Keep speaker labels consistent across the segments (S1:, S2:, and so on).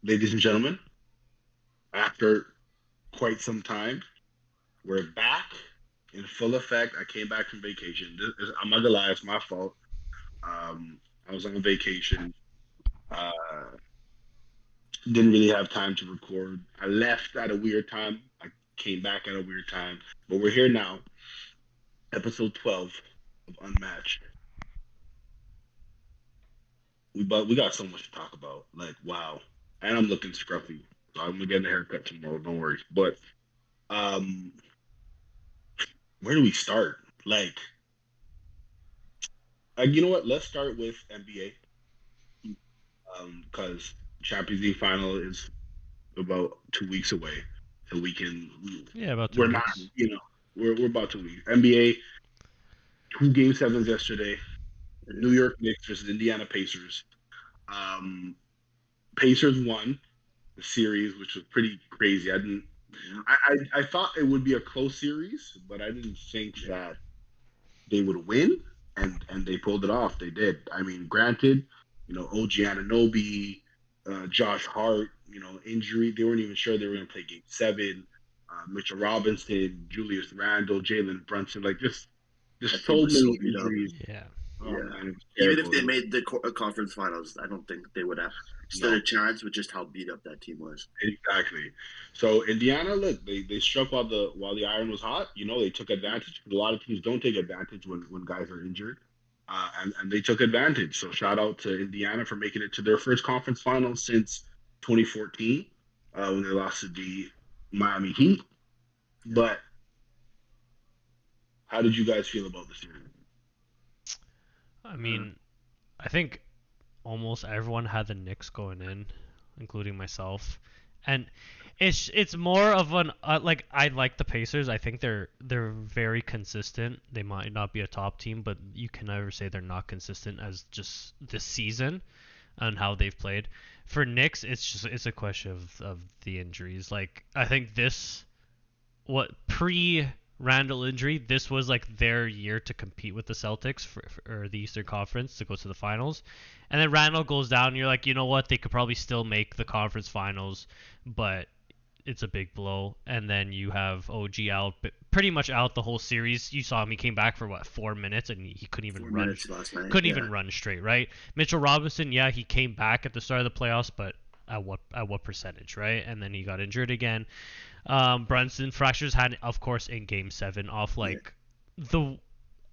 S1: Ladies and gentlemen, after quite some time, we're back in full effect. I came back from vacation. I'm not gonna lie, it's my fault. I was on vacation. Uh, didn't really have time to record. I left at a weird time. I came back at a weird time. But we're here now, episode 12 of Unmatched. We got so much to talk about. Like, wow. And I'm looking scruffy. So I'm gonna get a haircut tomorrow, don't worry. But um where do we start? You know what? Let's start with NBA. Because Champions League final is about 2 weeks away. So we can
S2: Yeah, about
S1: we're
S2: two
S1: not,
S2: weeks.
S1: we're about 2 weeks. NBA, two game sevens yesterday. New York Knicks versus Indiana Pacers. Um Pacers won the series, which was pretty crazy. I didn't I thought it would be a close series, but I didn't think that they would win, and they pulled it off. They did. I mean, granted, OG Ananobi, Josh Hart, injury. They weren't even sure they were going to play Game Seven. Mitchell Robinson, Julius Randle, Jalen Brunson, like
S3: That
S1: just
S3: team
S1: so
S3: was so
S1: many
S3: beat up.
S1: injuries.
S2: Yeah.
S1: Oh
S3: Yeah.
S1: man, it was
S3: Even if
S1: terrible.
S3: they made the conference finals, I don't think they would have stood
S1: No,
S3: a chance with just how beat up that team was.
S1: exactly. So Indiana, look, they struck while the iron was hot. They took advantage. But a lot of teams don't take advantage when guys are injured, and they took advantage. So shout out to Indiana for making it to their first conference final since 2014, when they lost to the Miami Heat. But how did you guys feel about the series?
S2: I mean, I think almost everyone had the Knicks going in, including myself. And it's more of an like I like the Pacers. I think they're very consistent. They might not be a top team, but you can never say they're not consistent as just this season and how they've played. For Knicks, it's a question of the injuries. Like I think this what pre Randall injury, this was like their year to compete with the Celtics for the Eastern Conference to go to the finals. And then Randall goes down, and you're like, you know what? They could probably still make the conference finals, but it's a big blow. And then you have OG out, pretty much out the whole series. You saw him; he came back for what 4 minutes, and he couldn't even
S3: 4 minutes last night.
S2: couldn't
S3: Yeah.
S2: even run straight. Right? Mitchell Robinson, yeah, he came back at the start of the playoffs, but at what percentage, right? And then he got injured again. Brunson fractures had, of course, in Game 7 off
S3: Yeah.
S2: like the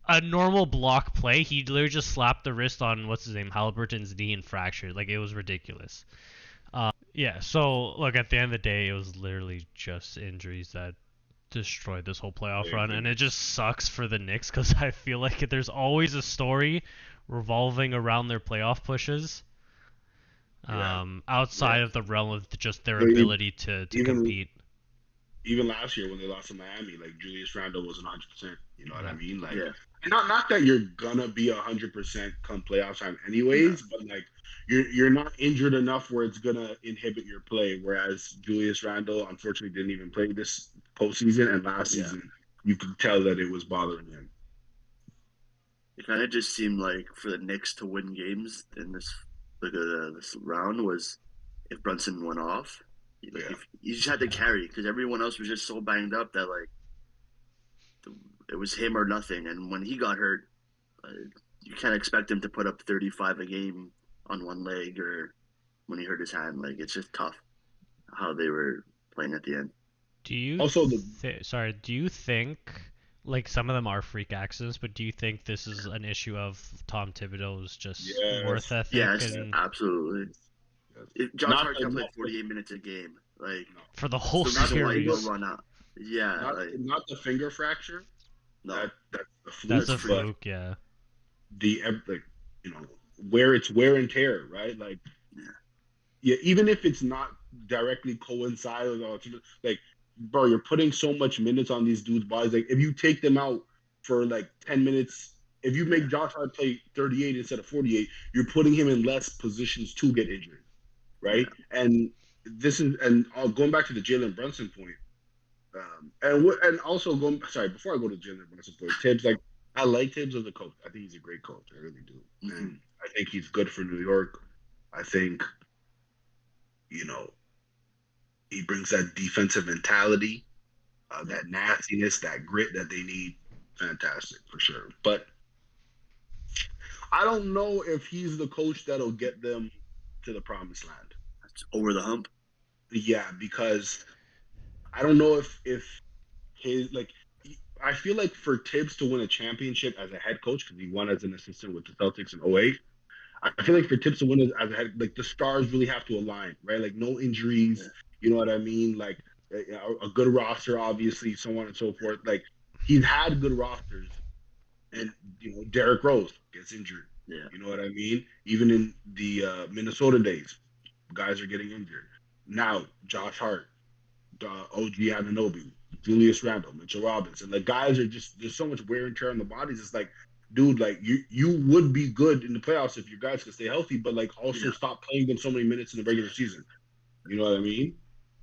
S2: a normal block play. He literally just slapped the wrist on what's his name, Halliburton's knee and fractured. Like it was ridiculous. Yeah. So look, at the end of the day, it was literally just injuries that destroyed this whole playoff run, and it just sucks for the Knicks because I feel like there's always a story revolving around their playoff pushes.
S1: Yeah.
S2: Outside
S1: Yeah.
S2: of the realm of just their
S1: Even
S2: ability to
S1: even
S2: compete.
S1: even last year when they lost to Miami, like Julius Randle wasn't 100%. You know what I
S2: Yeah.
S1: mean? Like,
S3: Yeah.
S1: not that you're gonna be 100% come playoff time,
S3: No.
S1: anyways, but like you're not injured enough where it's gonna inhibit your play. Whereas Julius Randle unfortunately didn't even play this postseason, and last
S3: Yeah.
S1: season you could tell that it was bothering him.
S3: It kind of just seemed like for the Knicks to win games in this round was if Brunson went off. Like
S1: Yeah,
S3: if you just had to carry because everyone else was just so banged up that like it was him or nothing. And when he got hurt, uh, you can't expect him to put up 35 a game on one leg or when he hurt his hand. Like it's just tough how they were playing at the end.
S2: Do you
S1: also the
S2: sorry, do you think like some of them are freak accidents, but do you think this is an issue of Tom Thibodeau's just worth
S1: yes,
S2: ethic
S3: Yes,
S2: and
S3: absolutely.
S1: yes.
S3: Josh
S1: not
S3: Hart
S1: the
S3: can play
S1: not the
S3: 48 minutes a game. Like
S1: no
S2: for the
S3: it's
S2: whole
S3: the
S1: not
S3: reason
S1: the
S3: why you
S1: finger
S3: don't
S2: series?
S3: run out. Yeah,
S1: not
S3: like
S1: not the finger fracture.
S3: no,
S1: That's the
S2: That's
S1: fluke,
S3: that's
S2: a
S3: freak.
S1: but
S2: fluke, yeah.
S1: like you know where it's wear and tear, right? Like
S3: Yeah,
S1: yeah, even if it's not directly coincide with like, bro, you're putting so much minutes on these dudes' bodies. Like, if you take them out for like 10 minutes, if you make
S3: yeah,
S1: Josh Hart play 38 instead of 48, you're putting him in less positions to get injured, right?
S3: yeah.
S1: And going back to the Jalen Brunson point, and also going sorry before I go to Jalen Brunson point, Tibbs, like I like Tibbs as a coach. I think he's a great coach. I really do,
S3: Mm-hmm.
S1: and I think he's good for New York. I think you know, he brings that defensive mentality, that nastiness, that grit that they need. Fantastic for sure. But I don't know if he's the coach that'll get them to the promised land.
S3: That's over the hump.
S1: Yeah, because I don't know if his like I feel like for Tibbs to win a championship as a head coach, because he won as an assistant with the Celtics in '08, I feel like for Tibbs to win as a head, like the stars really have to align, right? Like no injuries, you know what I mean? Like a good roster, obviously, so on and so forth. Like he's had good rosters, and Derrick Rose gets injured.
S3: Yeah.
S1: You know what I mean? Even in the Minnesota days, guys are getting injured. Now, Josh Hart, OG Anunoby, Julius Randle, Mitchell Robinson. Like guys are just there's so much wear and tear on the bodies. It's like, dude, like you would be good in the playoffs if your guys could stay healthy, but like also stop playing them so many minutes in the regular season. You know what I mean?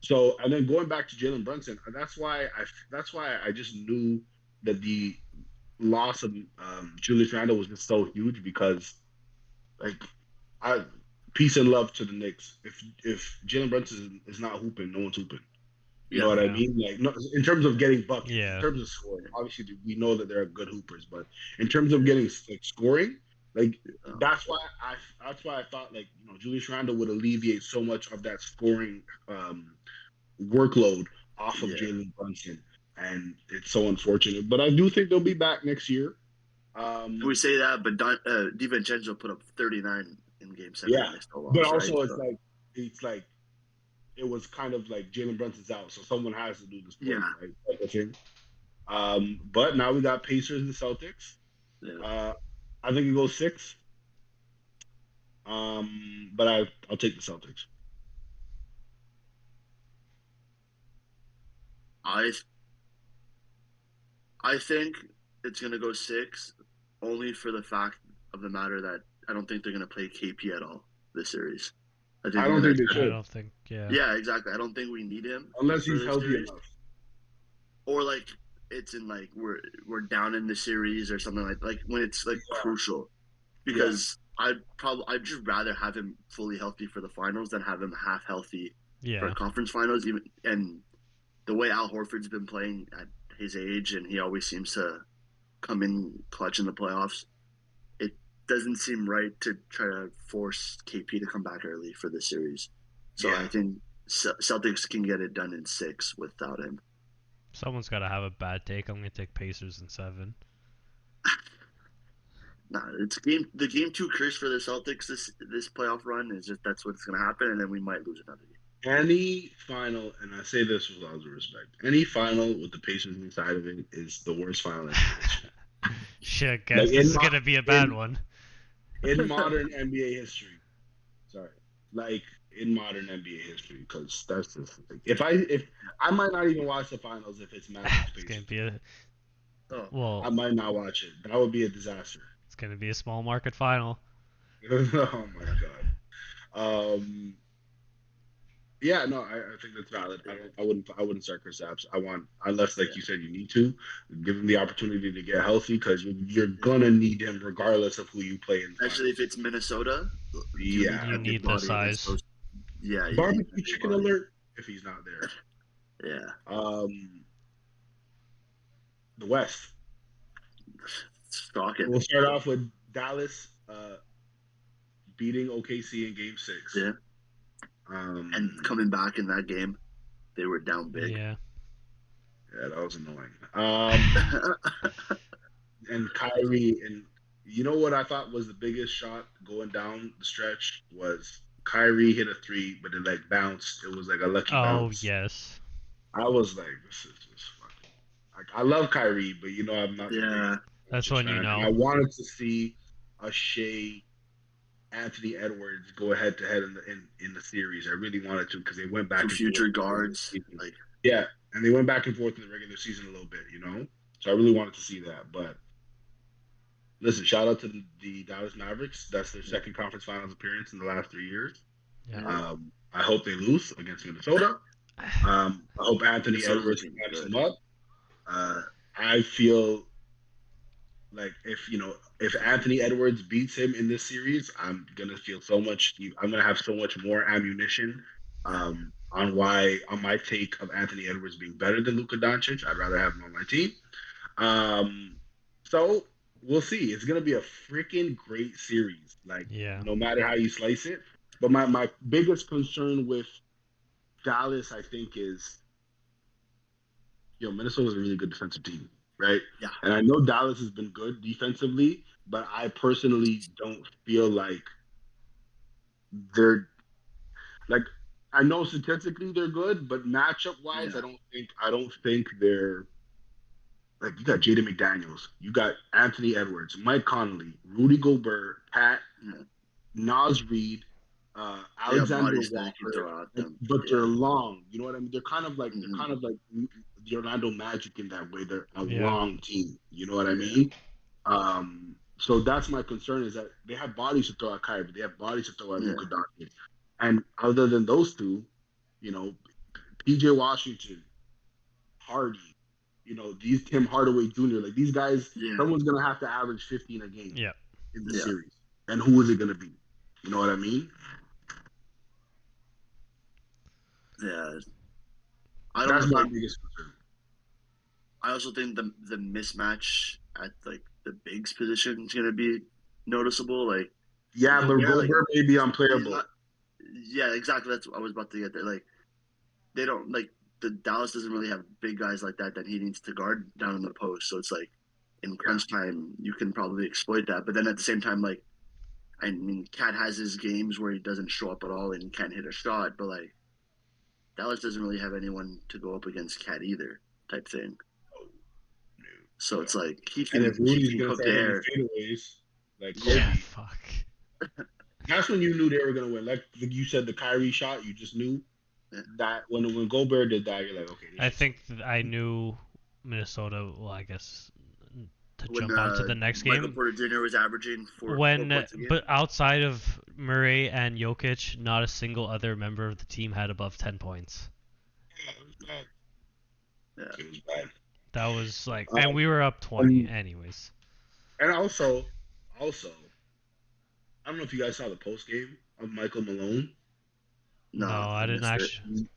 S1: So and then going back to Jalen Brunson, that's why I just knew that the loss of Julius Randle was just so huge because like I peace and love to the Knicks. If Jalen Brunson is not hooping, no one's hooping. You know what I mean? Like, no, in terms of getting buckets, in terms of scoring, obviously we know that they're good hoopers, but in terms of getting like scoring, like that's why I thought like Julius Randle would alleviate so much of that scoring workload off of Jalen Brunson, and it's so unfortunate. But I do think they'll be back next year.
S3: We say that, but DiVincenzo put up 39 in Game 7.
S1: Yeah, but also it's like it was kind of like Jalen Brunson's out, so someone has to do this play, right? But now we got Pacers and Celtics. Yeah. I think it goes 6. But I'll take the Celtics.
S3: I think it's gonna go 6, only for the fact of the matter that I don't think they're gonna play KP at all this series.
S1: I don't think they should.
S2: I don't think. Yeah.
S3: Yeah, exactly. I don't think we need him
S1: unless he's healthy enough.
S3: Or like it's in like we're down in the series or something like when it's like crucial. Because I'd just rather have him fully healthy for the finals than have him half healthy for conference finals. Even and the way Al Horford's been playing at his age, and he always seems to come in clutch in the playoffs. It doesn't seem right to try to force KP to come back early for this series. So I think Celtics can get it done in 6 without him.
S2: Someone's got to have a bad take. I'm going to take Pacers in 7.
S3: Nah, it's the game 2 curse for the Celtics this playoff run is just that's what's going to happen, and then we might lose another game.
S1: Any final, and I say this with all due respect, any final with the Pacers inside of it is the worst final in history.
S2: Shit, guess this is going to be a bad one.
S1: In modern NBA history. Sorry. Like, in modern NBA history, because that's just if I might not even watch the finals if it's Magic Pacers.
S2: It's going to be a...
S1: I might not watch it. That would be a disaster.
S2: It's going to be a small market final.
S1: Oh, my God. Yeah, no, I think that's valid. I wouldn't start Chris Apps. Unless like you said, you need to give him the opportunity to get healthy because you're gonna need him regardless of who you play in.
S3: Especially if it's Minnesota.
S2: Yeah, you need the size.
S3: Yeah,
S1: barbecue chicken alert if he's not there.
S3: Yeah.
S1: The West.
S3: Stalking.
S1: We'll start off with Dallas beating OKC in Game 6.
S3: Yeah. And coming back in that game, they were down big.
S2: Yeah.
S1: Yeah, that was annoying. And Kyrie, and you know what I thought was the biggest shot going down the stretch was Kyrie hit a 3, but it like bounced. It was like a lucky bounce.
S2: Oh, yes.
S1: I was like, this is just fucking. Like, I love Kyrie, but I'm not.
S3: Yeah.
S2: That's when you know.
S1: I wanted to see a Shea Anthony Edwards go head to head in the series. I really wanted to because they went back.
S3: Some future guards, like
S1: and they went back and forth in the regular season a little bit, So I really wanted to see that. But listen, shout out to the Dallas Mavericks. That's their second conference finals appearance in the last 3 years.
S2: Yeah.
S1: I hope they lose against Minnesota. I hope Anthony Edwards backs them up. I feel like if Anthony Edwards beats him in this series, I'm gonna feel so much. I'm gonna have so much more ammunition On my take of Anthony Edwards being better than Luka Doncic. I'd rather have him on my team. Um, so we'll see. It's gonna be a freaking great series. Like
S2: Yeah.
S1: no matter how you slice it. But my biggest concern with Dallas, I think, is Minnesota's a really good defensive team, right?
S3: Yeah.
S1: And I know Dallas has been good defensively, but I personally don't feel like they're like I know statistically they're good, but matchup wise,
S3: Yeah.
S1: I don't think they're like you got Jaden McDaniels, you got Anthony Edwards, Mike Conley, Rudy Gobert, Pat,
S3: Yeah.
S1: Nas Reed,
S3: They have
S1: Alexander
S3: bodies that you can
S1: Walker,
S3: throw at them.
S1: but
S3: Yeah.
S1: they're long. You know what I mean? They're kind of like
S3: Mhm.
S1: the Orlando Magic in that way. They're a
S2: Yeah.
S1: long team. You know what I
S3: Yeah.
S1: mean? So that's my concern is that they have bodies to throw at Kyrie, but they have bodies to throw at
S3: Yeah.
S1: Luka Doncic. And other than those two, you know, PJ Washington, Hardy, these Tim Hardaway Jr., like these guys,
S3: Yeah.
S1: someone's gonna have to average 15 a game
S2: Yeah.
S1: in the
S3: Yeah.
S1: series. And who is it gonna be? You know what I mean?
S3: Yeah. I
S1: That's
S3: don't
S1: my
S3: like.
S1: biggest concern.
S3: I also think the mismatch at like the bigs position is gonna be noticeable. Like
S1: Yeah, but
S3: Gobert, like
S1: Goldberg may be
S3: he's
S1: unplayable.
S3: not. Yeah, exactly. That's what I was about to get there. Like they don't like the Dallas doesn't really have big guys like that he needs to guard down in the post. So it's like in crunch time you can probably exploit that. But then at the same time, like I mean, Cat has his games where he doesn't show up at all and can't hit a shot. But like Dallas doesn't really have anyone to go up against Cat either, type thing. So it's like
S1: And if
S3: he
S1: Rudy's
S3: can
S1: gonna
S3: cook
S1: start
S3: the
S1: hitting
S3: air.
S1: fadeaways like Kobe,
S2: Yeah. Fuck.
S1: that's when you knew they were gonna win. Like you said, the Kyrie shot, you just knew
S3: Yeah.
S1: that when Gobert did that, you're like, okay.
S2: I think I knew Minnesota. Well, I guess to
S3: When
S2: jump on to the next
S3: Michael
S2: game.
S3: Porter Jr. was averaging four
S2: When,
S3: points a game.
S2: but outside of Murray and Jokic, not a single other member of the team had above 10 points.
S1: Yeah, it was bad.
S3: Yeah.
S1: It was bad.
S2: That was like, and we were up 20, anyways.
S1: And also, I don't know if you guys saw the post game of Michael Malone.
S2: No, I didn't actually.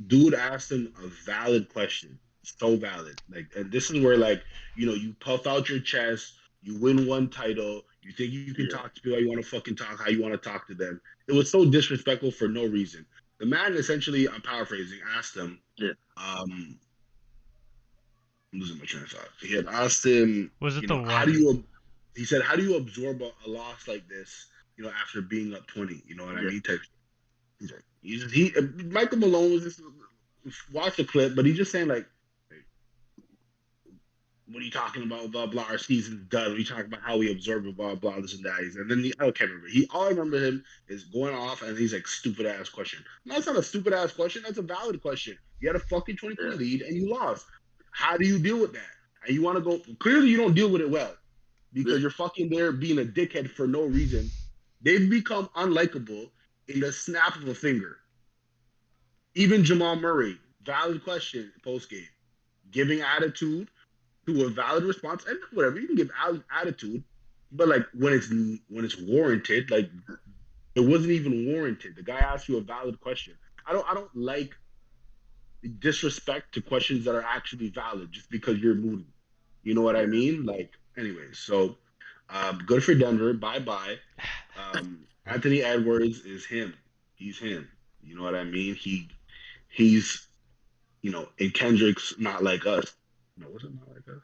S1: Dude asked him a valid question, so valid. Like, and this is where like you puff out your chest, you win one title, you think you can talk to people how you want to fucking talk, how you want to talk to them. It was so disrespectful for no reason. The man essentially, I'm paraphrasing, asked him.
S3: Yeah.
S1: I'm losing my train of thought. He had asked him,
S2: Was it the
S1: how
S2: one?
S1: do you? He said, how do you absorb a loss like this? After being up 20. You know what I mean? Type. He's like, Michael Malone was just watch the clip, but he's just saying like, hey, what are you talking about? Blah blah. Our season's done. We talking about how we absorb it, blah blah. This and that. And then I can't remember. All I remember him is going off, and he's like, stupid ass question. No, that's not a stupid ass question. That's a valid question. You had a fucking 20-point lead, and you lost. How do you deal with that? And you want to go? Clearly, you don't deal with it well because you're fucking there being a dickhead for no reason. They've become unlikable in the snap of a finger. Even Jamal Murray, valid question post game, giving attitude to a valid response, and whatever you can give attitude, but like when it's warranted, like it wasn't even warranted. The guy asked you a valid question. I don't like disrespect to questions that are actually valid just because you're moody. You know what I mean? Like, anyways, so good for Denver. Bye bye. Anthony Edwards is him. He's him. You know what I mean? He's and Kendrick's Not Like Us. No, was it Not Like Us?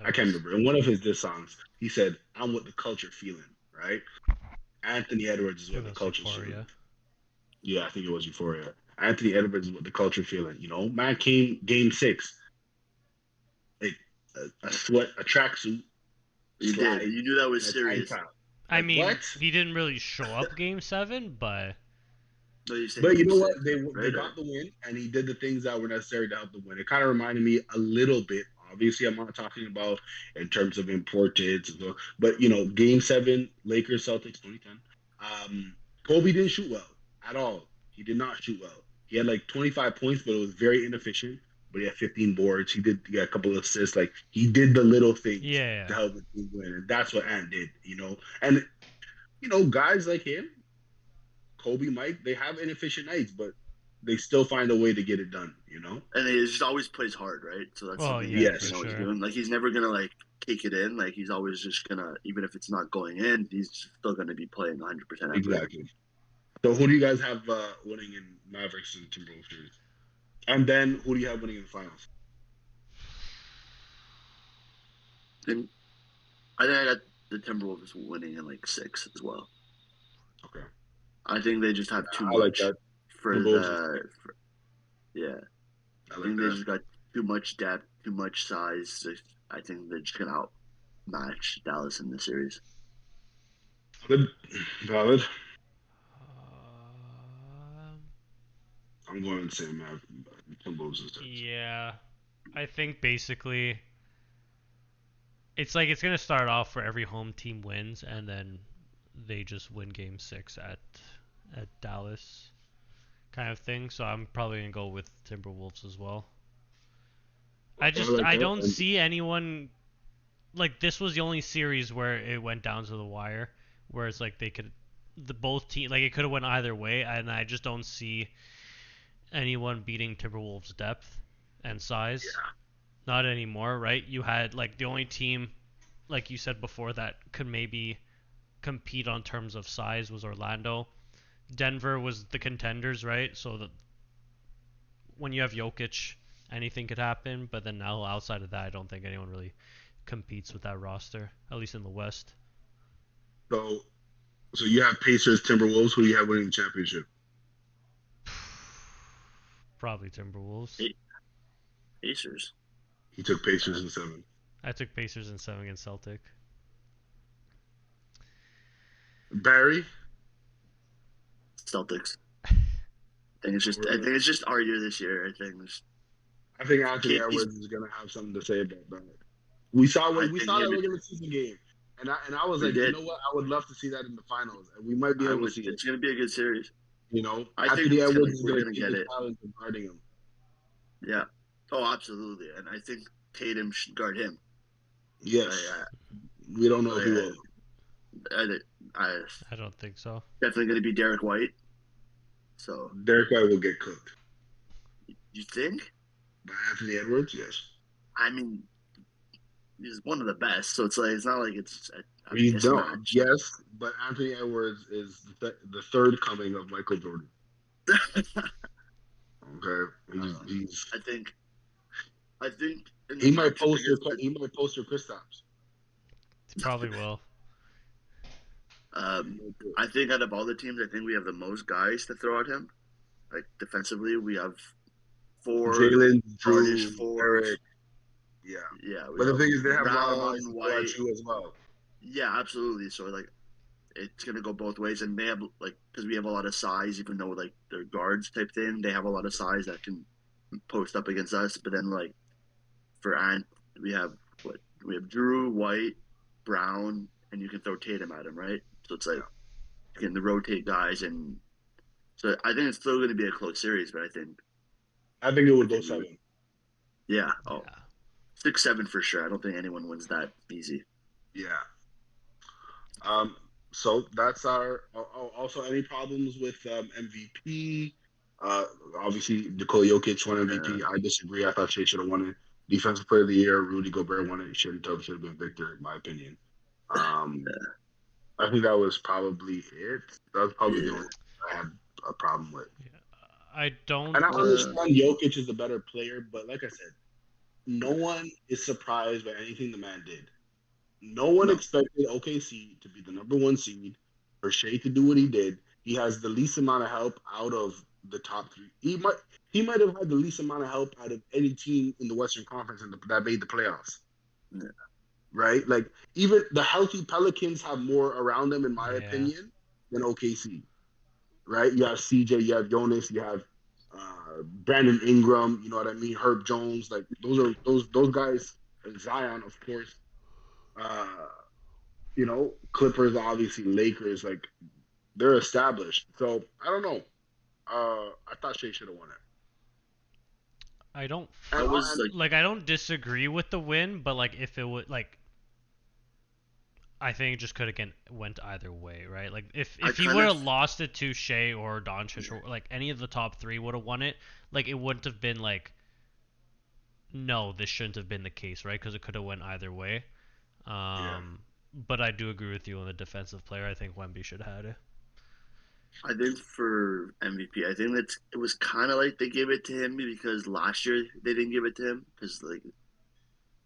S1: I can't remember. In one of his diss songs, he said, "I'm what the culture feeling." Right? Anthony Edwards is what the culture's feeling. Yeah, I think it was Euphoria. Anthony Edwards is what the culture feeling. Man came game 6. A sweat, a tracksuit.
S3: You did. You knew that was serious.
S2: I mean, he didn't really show up game 7, but.
S1: But you know what? They got the win, and he did the things that were necessary to help them win. It kind of reminded me a little bit. Obviously, I'm not talking about in terms of importance, but Game 7, Lakers Celtics 2010. Kobe didn't shoot well at all. He did not shoot well. He had like 25 points, but it was very inefficient. But he had 15 boards. He got a couple of assists. Like he did the little things to help the team win, and that's what Ant did. And guys like him, Kobe, Mike, they have inefficient nights, but they still find a way to get it done.
S3: And he just always plays hard, right? So that's
S2: Oh
S3: something
S2: yeah,
S3: that
S2: for
S1: Yes.
S3: you know he's
S2: sure.
S3: doing. Like he's never gonna like kick it in. Like he's always just gonna, even if it's not going in, he's still gonna be playing 100% effort.
S1: Exactly. So who do you guys have winning in Mavericks and Timberwolves series? And then who do you have winning in the finals?
S3: I think I got the Timberwolves winning in like 6 as well.
S1: Okay.
S3: I think they just have too
S1: I like
S3: much
S1: that.
S3: for
S1: Timberwolves
S3: yeah.
S1: I
S3: I
S1: like
S3: think they
S1: that.
S3: just got too much depth, too much size. I think they're just gonna outmatch Dallas in the series.
S1: Valid. Valid.
S2: Um,
S1: I'm going to say Timberwolves instead.
S2: yeah, I think basically it's like it's gonna start off where every home team wins, and then they just win Game 6 at Dallas, kind of thing. So I'm probably gonna go with Timberwolves as well.
S1: I like
S2: I
S1: that.
S2: don't see anyone like this was the only series where it went down to the wire, where it's like they could the both team like it could have went either way, and I just don't see anyone beating Timberwolves' depth and size.
S1: Yeah.
S2: Not anymore, right? You had like the only team, like you said before, that could maybe compete on terms of size was Orlando. Denver was the contenders, right? So that when you have Jokic, anything could happen. But then now outside of that, I don't think anyone really competes with that roster, at least in the West.
S1: So you have Pacers, Timberwolves. Who do you have winning the championship?
S2: Probably Timberwolves.
S3: Pacers.
S1: He took Pacers in 7.
S2: I took Pacers in 7 against Celtic.
S1: Barry.
S3: Celtics. I think it's just our year this year.
S1: I think Anthony
S3: He's-
S1: Edwards is going to have something to say about that. We saw
S3: I
S1: we
S3: think
S1: saw that
S3: him-
S1: regular season game, and I was
S3: We
S1: like, you
S3: did.
S1: know what? I would love to see that in the finals, and we might be able to see it.
S3: It's gonna be a good series. I think
S1: Anthony Edwards is
S3: we're
S1: going to
S3: gonna
S1: keep
S3: get
S1: the
S3: it.
S1: challenge of guarding him.
S3: Yeah. Oh, absolutely. And I think Tatum should guard him.
S1: Yes. We don't know if he will.
S2: I don't think so.
S3: Definitely going to be Derek White. So
S1: Derek White will get cooked.
S3: you think?
S1: By Anthony Edwards, yes.
S3: I mean, he's one of the best. So it's not like it's a
S1: He's done.
S3: mismatch.
S1: Yes, but Anthony Edwards is the third coming of Michael Jordan. Okay, he's.
S3: I think
S1: he might post your Kristaps.
S2: He probably will.
S3: I think out of all the teams, I think we have the most guys to throw at him. Like defensively, we have 4.
S1: Jalen, Drew,
S3: Varnish, 4.
S1: Eric. Yeah. But the thing is, they have a lot of guys to throw at you as well.
S3: Yeah, absolutely. So like, it's gonna go both ways, and they have because we have a lot of size, even though like they're guards type thing, they have a lot of size that can post up against us. But then like for Ant, we have Drew, White, Brown, and you can throw Tatum at him, right? So it's like you can rotate guys, and so I think it's still going to be a close series, but I think
S1: it would go 7.
S3: Yeah. Oh, yeah. 6-7 for sure. I don't think anyone wins that easy.
S1: Yeah. So that's our. Also, any problems with MVP? Obviously, Nikola Jokic won MVP. I disagree. I thought Shea should have won it. Defensive Player of the Year, Rudy Gobert won it. Should have been Victor, in my opinion. I think that was probably it. That was probably the only I had a problem with.
S2: Yeah. I don't.
S1: And I understand Jokic is the better player, but like I said, no one is surprised by anything the man did. No one expected OKC to be the number 1 seed, for Shea to do what he did. He has the least amount of help out of the top 3. He might have had the least amount of help out of any team in the Western Conference that made the playoffs.
S3: Yeah.
S1: Right? Like, even the healthy Pelicans have more around them, in my opinion, than OKC. Right? You have CJ, you have Jonas, you have Brandon Ingram, you know what I mean? Herb Jones, like those guys, Zion, of course. Clippers, obviously, Lakers, like they're established. So I don't know. I thought Shea should have won it.
S2: I don't.
S3: I
S2: don't disagree with the win, but like if it would like, I think it just could have went either way, right? Like if
S3: I
S2: he
S3: kind
S2: would
S3: of
S2: have lost it to Shea or Doncic or like any of the top three would have won it, like it wouldn't have been like, no, this shouldn't have been the case, right? Because it could have went either way.
S1: Yeah.
S2: But I do agree with you on the defensive player. I think Wemby should have had it.
S3: I think for MVP, I think that it was kind of like they gave it to him because last year they didn't give it to him because like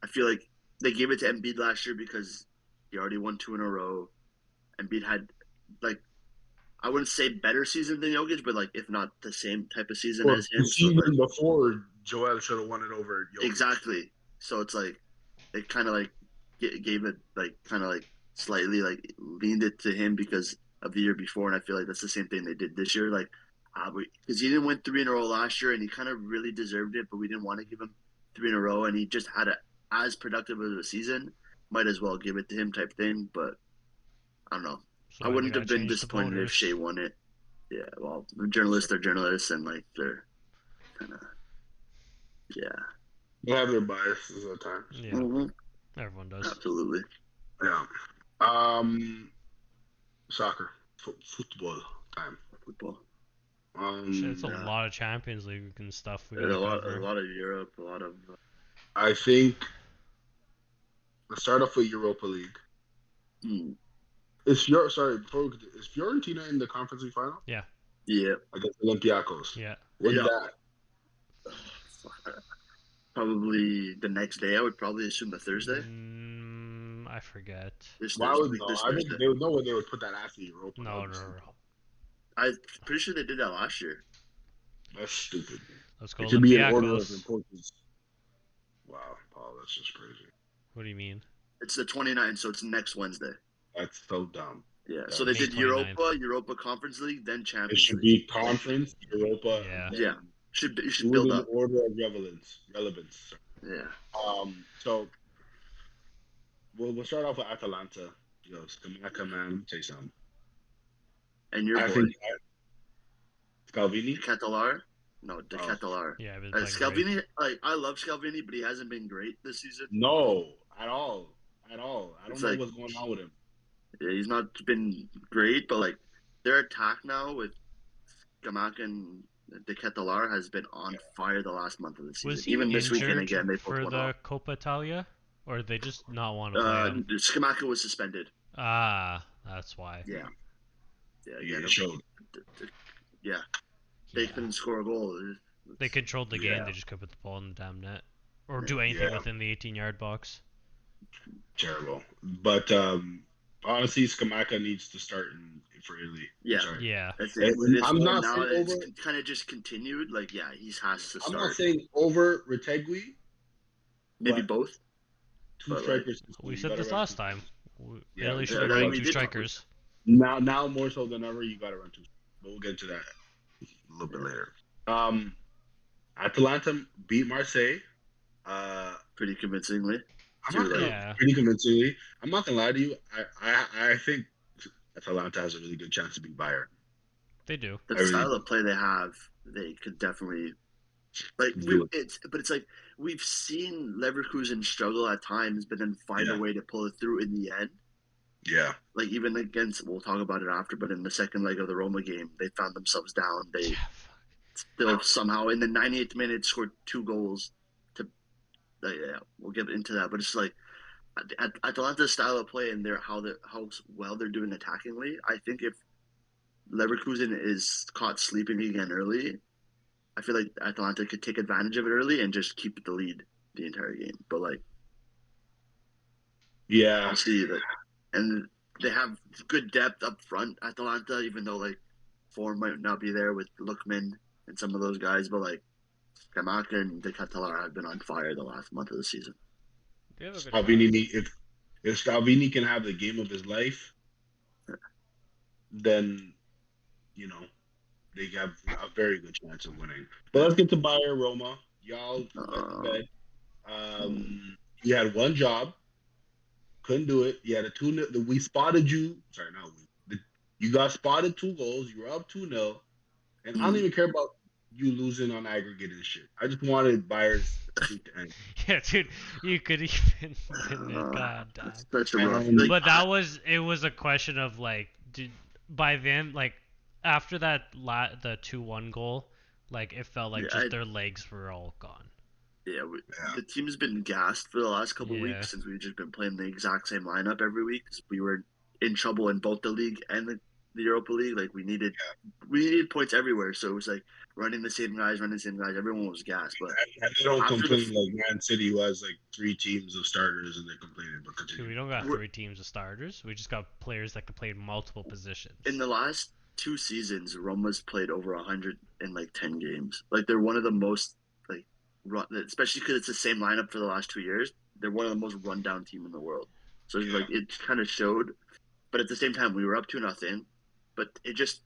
S3: I feel like they gave it to Embiid last year because he already won 2 in a row. Embiid had like I wouldn't say better season than Jokic, but like if not the same type of season
S1: Or
S3: as
S1: the
S3: him. So like
S1: season before, Joel should have won it over Jokic.
S3: exactly. So it's like it kind of like gave it like kind of like slightly like leaned it to him because of the year before, and I feel like that's the same thing they did this year. Like because he didn't win 3 in a row last year, and he kind of really deserved it, but we didn't want to give him 3 in a row, and he just had a as productive of a season. Might as well give it to him type thing, but I don't know.
S2: So
S3: I
S2: why they
S3: wouldn't
S2: gotta
S3: have been
S2: change the
S3: disappointed if Shea
S2: voters?
S3: won it. Yeah, well, journalists are journalists, and like they're kind of yeah.
S1: They have their biases at times.
S2: Yeah,
S3: Mm-hmm.
S2: everyone does.
S3: Absolutely.
S1: Yeah. Soccer, football time.
S3: Football.
S2: Shit, it's a
S3: Yeah.
S2: lot of Champions League and stuff we
S3: There's
S2: gotta
S3: a
S2: cover.
S3: lot of Europe, a lot of.
S1: I think let's start off with Europa League.
S3: Hmm.
S1: Is Fiorentina in the Conference League final
S2: Yeah,
S3: Yeah,
S1: against Olympiacos?
S2: yeah.
S1: When's
S3: Yeah.
S1: that?
S3: Probably the next day. I would probably assume the Thursday.
S2: I forget.
S3: This
S1: Why
S3: Thursday.
S1: would
S3: Like
S1: no?
S3: this
S1: I think
S3: Thursday.
S1: they would know when they would put that after Europa.
S2: No,
S1: That
S2: no,
S1: would be
S2: no.
S3: I'm pretty sure they did that last year.
S1: That's stupid.
S2: Let's go
S1: It should be in order of
S2: Olympiacos.
S1: importance. Wow, Paul, that's just crazy.
S2: What do you mean?
S3: It's the 29th, so it's next Wednesday.
S1: That's so dumb.
S3: Yeah.
S1: That
S3: So they
S2: May
S3: did
S2: 29th.
S3: Europa Conference League, then
S1: It
S3: Champions
S1: should
S3: League.
S1: be Conference, Europa,
S2: Yeah.
S1: and
S3: Yeah.
S1: then
S3: You should
S1: do it
S3: build
S1: in
S3: up.
S1: order of relevance.
S3: Yeah.
S1: So we'll start off with Atalanta. Yo, Scamacca, man, let me tell you something.
S3: And your
S1: I
S3: boy,
S1: think Scalvini.
S3: Catalar. No, De Catalar.
S2: Yeah, I've been playing great.
S3: Scalvini, like I love Scalvini, but he hasn't been great this season.
S1: No, at all. I don't
S3: It's
S1: know
S3: like-
S1: what's going on with him.
S3: Yeah, he's not been great, but like their attack now with Gamak and De Catalar has been on fire the last month of the season.
S2: Was he
S3: Even this weekend
S2: injured
S3: again, they
S2: for
S3: pulled one
S2: the
S3: off.
S2: Coppa Italia, or they just not want to play him?
S3: Scamacca was suspended.
S2: Ah, that's why.
S3: Yeah. Yeah,
S1: Yeah,
S3: again,
S1: it showed.
S3: yeah. They
S2: Yeah.
S3: couldn't score a goal.
S2: They controlled the game.
S1: Yeah.
S2: They just couldn't put the ball in the damn net, or do anything within the 18-yard box.
S1: Terrible. But honestly, Scamacca needs to start for Italy.
S3: Yeah.
S1: Sorry.
S2: Yeah.
S3: That's
S1: And
S3: it. With this
S1: I'm
S3: one
S1: not
S3: now,
S1: saying
S3: it's
S1: over-
S3: kind of just continued. Like, yeah, he has to
S1: I'm not
S3: start.
S1: saying over Retegui.
S3: Maybe
S1: but
S3: both.
S1: Two
S3: But, like,
S1: strikers.
S2: We
S1: You
S2: said
S1: gotta
S2: this
S1: run
S2: last
S1: two.
S2: time.
S1: Yeah,
S2: Italy
S1: we
S2: should
S1: said
S2: have
S1: that.
S2: running
S3: We
S2: two
S3: did talk
S2: strikers.
S1: Now more so than ever, you got to run two. But we'll get to that a little bit later. Atalanta beat Marseille.
S3: Pretty convincingly.
S1: I'm not gonna,
S2: Yeah.
S1: pretty convincingly. I'm not gonna lie to you. I think Atalanta has a really good chance to beat Bayern.
S2: They do.
S3: The
S1: I really
S3: style
S1: do.
S3: of play they have, they could definitely like.
S1: Do it.
S3: It's like we've seen Leverkusen struggle at times, but then find a way to pull it through in the end.
S1: Yeah.
S3: Like even against, we'll talk about it after, but in the second leg of the Roma game, they found themselves down. They still somehow in the 98th minute scored 2 goals. Yeah, we'll get into that, but it's like Atalanta's style of play and how well they're doing attackingly. I think if Leverkusen is caught sleeping again early, I feel like Atalanta could take advantage of it early and just keep the lead the entire game. But like,
S1: Yeah.
S3: I'll see that, and they have good depth up front. Atalanta, even though like form might not be there with Lookman and some of those guys, but like Scamacca and De Catalar have been on fire the last month of the season.
S2: They have a good
S1: Scalvini, if Scalvini can have the game of his life, then they have a very good chance of winning. But let's get to Bayern Roma. Y'all went to bed. You had one job, couldn't do it. You had a 2-0. We spotted you. Sorry, not we. You got spotted 2 goals. You were up 2-0, and I don't even care about. you losing on aggregate and shit. I just wanted Bayern's streak to end.
S2: Yeah, dude, you could even win it. God damn.
S3: Such a rough.
S2: But that was it. Was a question of like, by then, like after that the 2-1 goal, like it felt like their legs were all gone.
S3: Yeah, the team's been gassed for the last couple of weeks since we've just been playing the exact same lineup every week. Cause we were in trouble in both the league and the Europa League. Like we needed points everywhere. So it was like running the same guys. Everyone was gassed. But
S1: and they don't complain like Man City, who has like 3 teams of starters, and they complaining. But
S2: dude, we don't got 3 teams of starters. We just got players that can play multiple positions.
S3: In the last 2 seasons, Roma's played over 110 games. Like they're one of the most especially because it's the same lineup for the last 2 years. They're one of the most rundown team in the world. So like it kind of showed, but at the same time we were up 2-0. But it just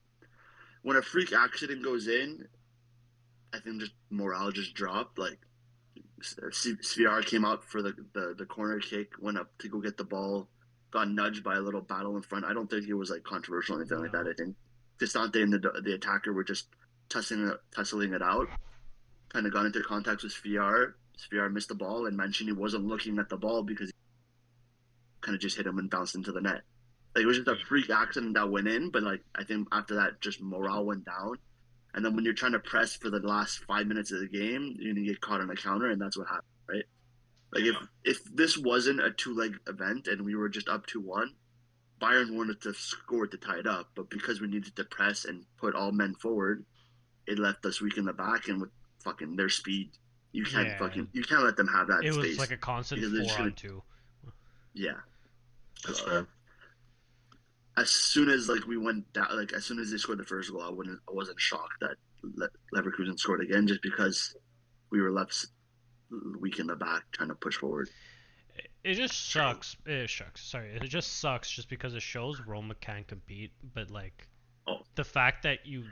S3: when a freak accident goes in, I think just morale just dropped. Like Sviar came out for the corner kick, went up to go get the ball, got nudged by a little battle in front. I don't think it was like controversial or anything like that. I think Cristante and the attacker were just tussling it out. Kind of got into contact with Sviar. Sviar missed the ball, and Mancini wasn't looking at the ball because he kind of just hit him and bounced into the net. Like it was just a freak accident that went in, but like I think after that, just morale went down. And then when you're trying to press for the last 5 minutes of the game, you're gonna get caught on a counter, and that's what happened, right? Like if this wasn't a 2-leg event and we were just up 2-1, Bayern wanted to score to tie it up, but because we needed to press and put all men forward, it left us weak in the back, and with fucking their speed, you can't let them have that space.
S2: It was like a constant 4-on-2.
S3: Yeah,
S1: that's fair.
S3: As soon as we went down, as soon as they scored the first goal, I wasn't shocked that Leverkusen scored again, just because we were left weak in the back trying to push forward.
S2: It just sucks. It just sucks just because it shows Roma can compete, but the fact that you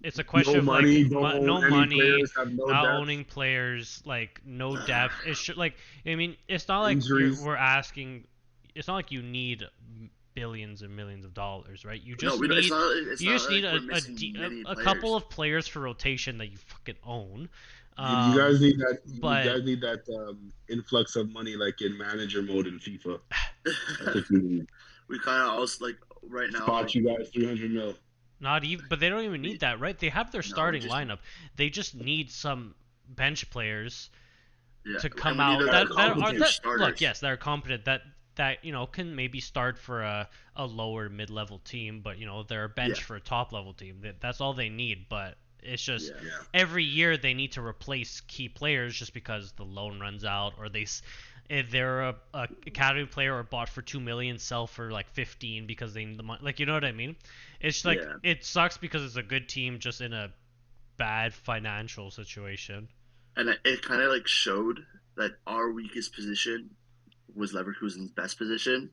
S2: it's a question
S1: no
S2: of
S1: money,
S2: no money,
S1: players, not
S2: owning players, no depth. It's I mean, it's not like we're asking. It's not like you need billions and millions of dollars, right? You just need a couple of players for rotation that you fucking own.
S1: You guys need that. You guys need that influx of money, like in manager mode in FIFA. That's what you need.
S3: We kind of also right now.
S1: Spot you guys 300 mil.
S2: Not even, but they don't even need that, right? They have their starting lineup. They just need some bench players to come out that are competent. That can maybe start for a lower mid-level team, but they're a bench for a top-level team. That's all they need. But it's just every year they need to replace key players just because the loan runs out, or if they're a academy player or bought for 2 million, sell for 15 because they need the money. You know what I mean? It's it sucks because it's a good team just in a bad financial situation.
S3: And it kind of showed that our weakest position was Leverkusen's best position.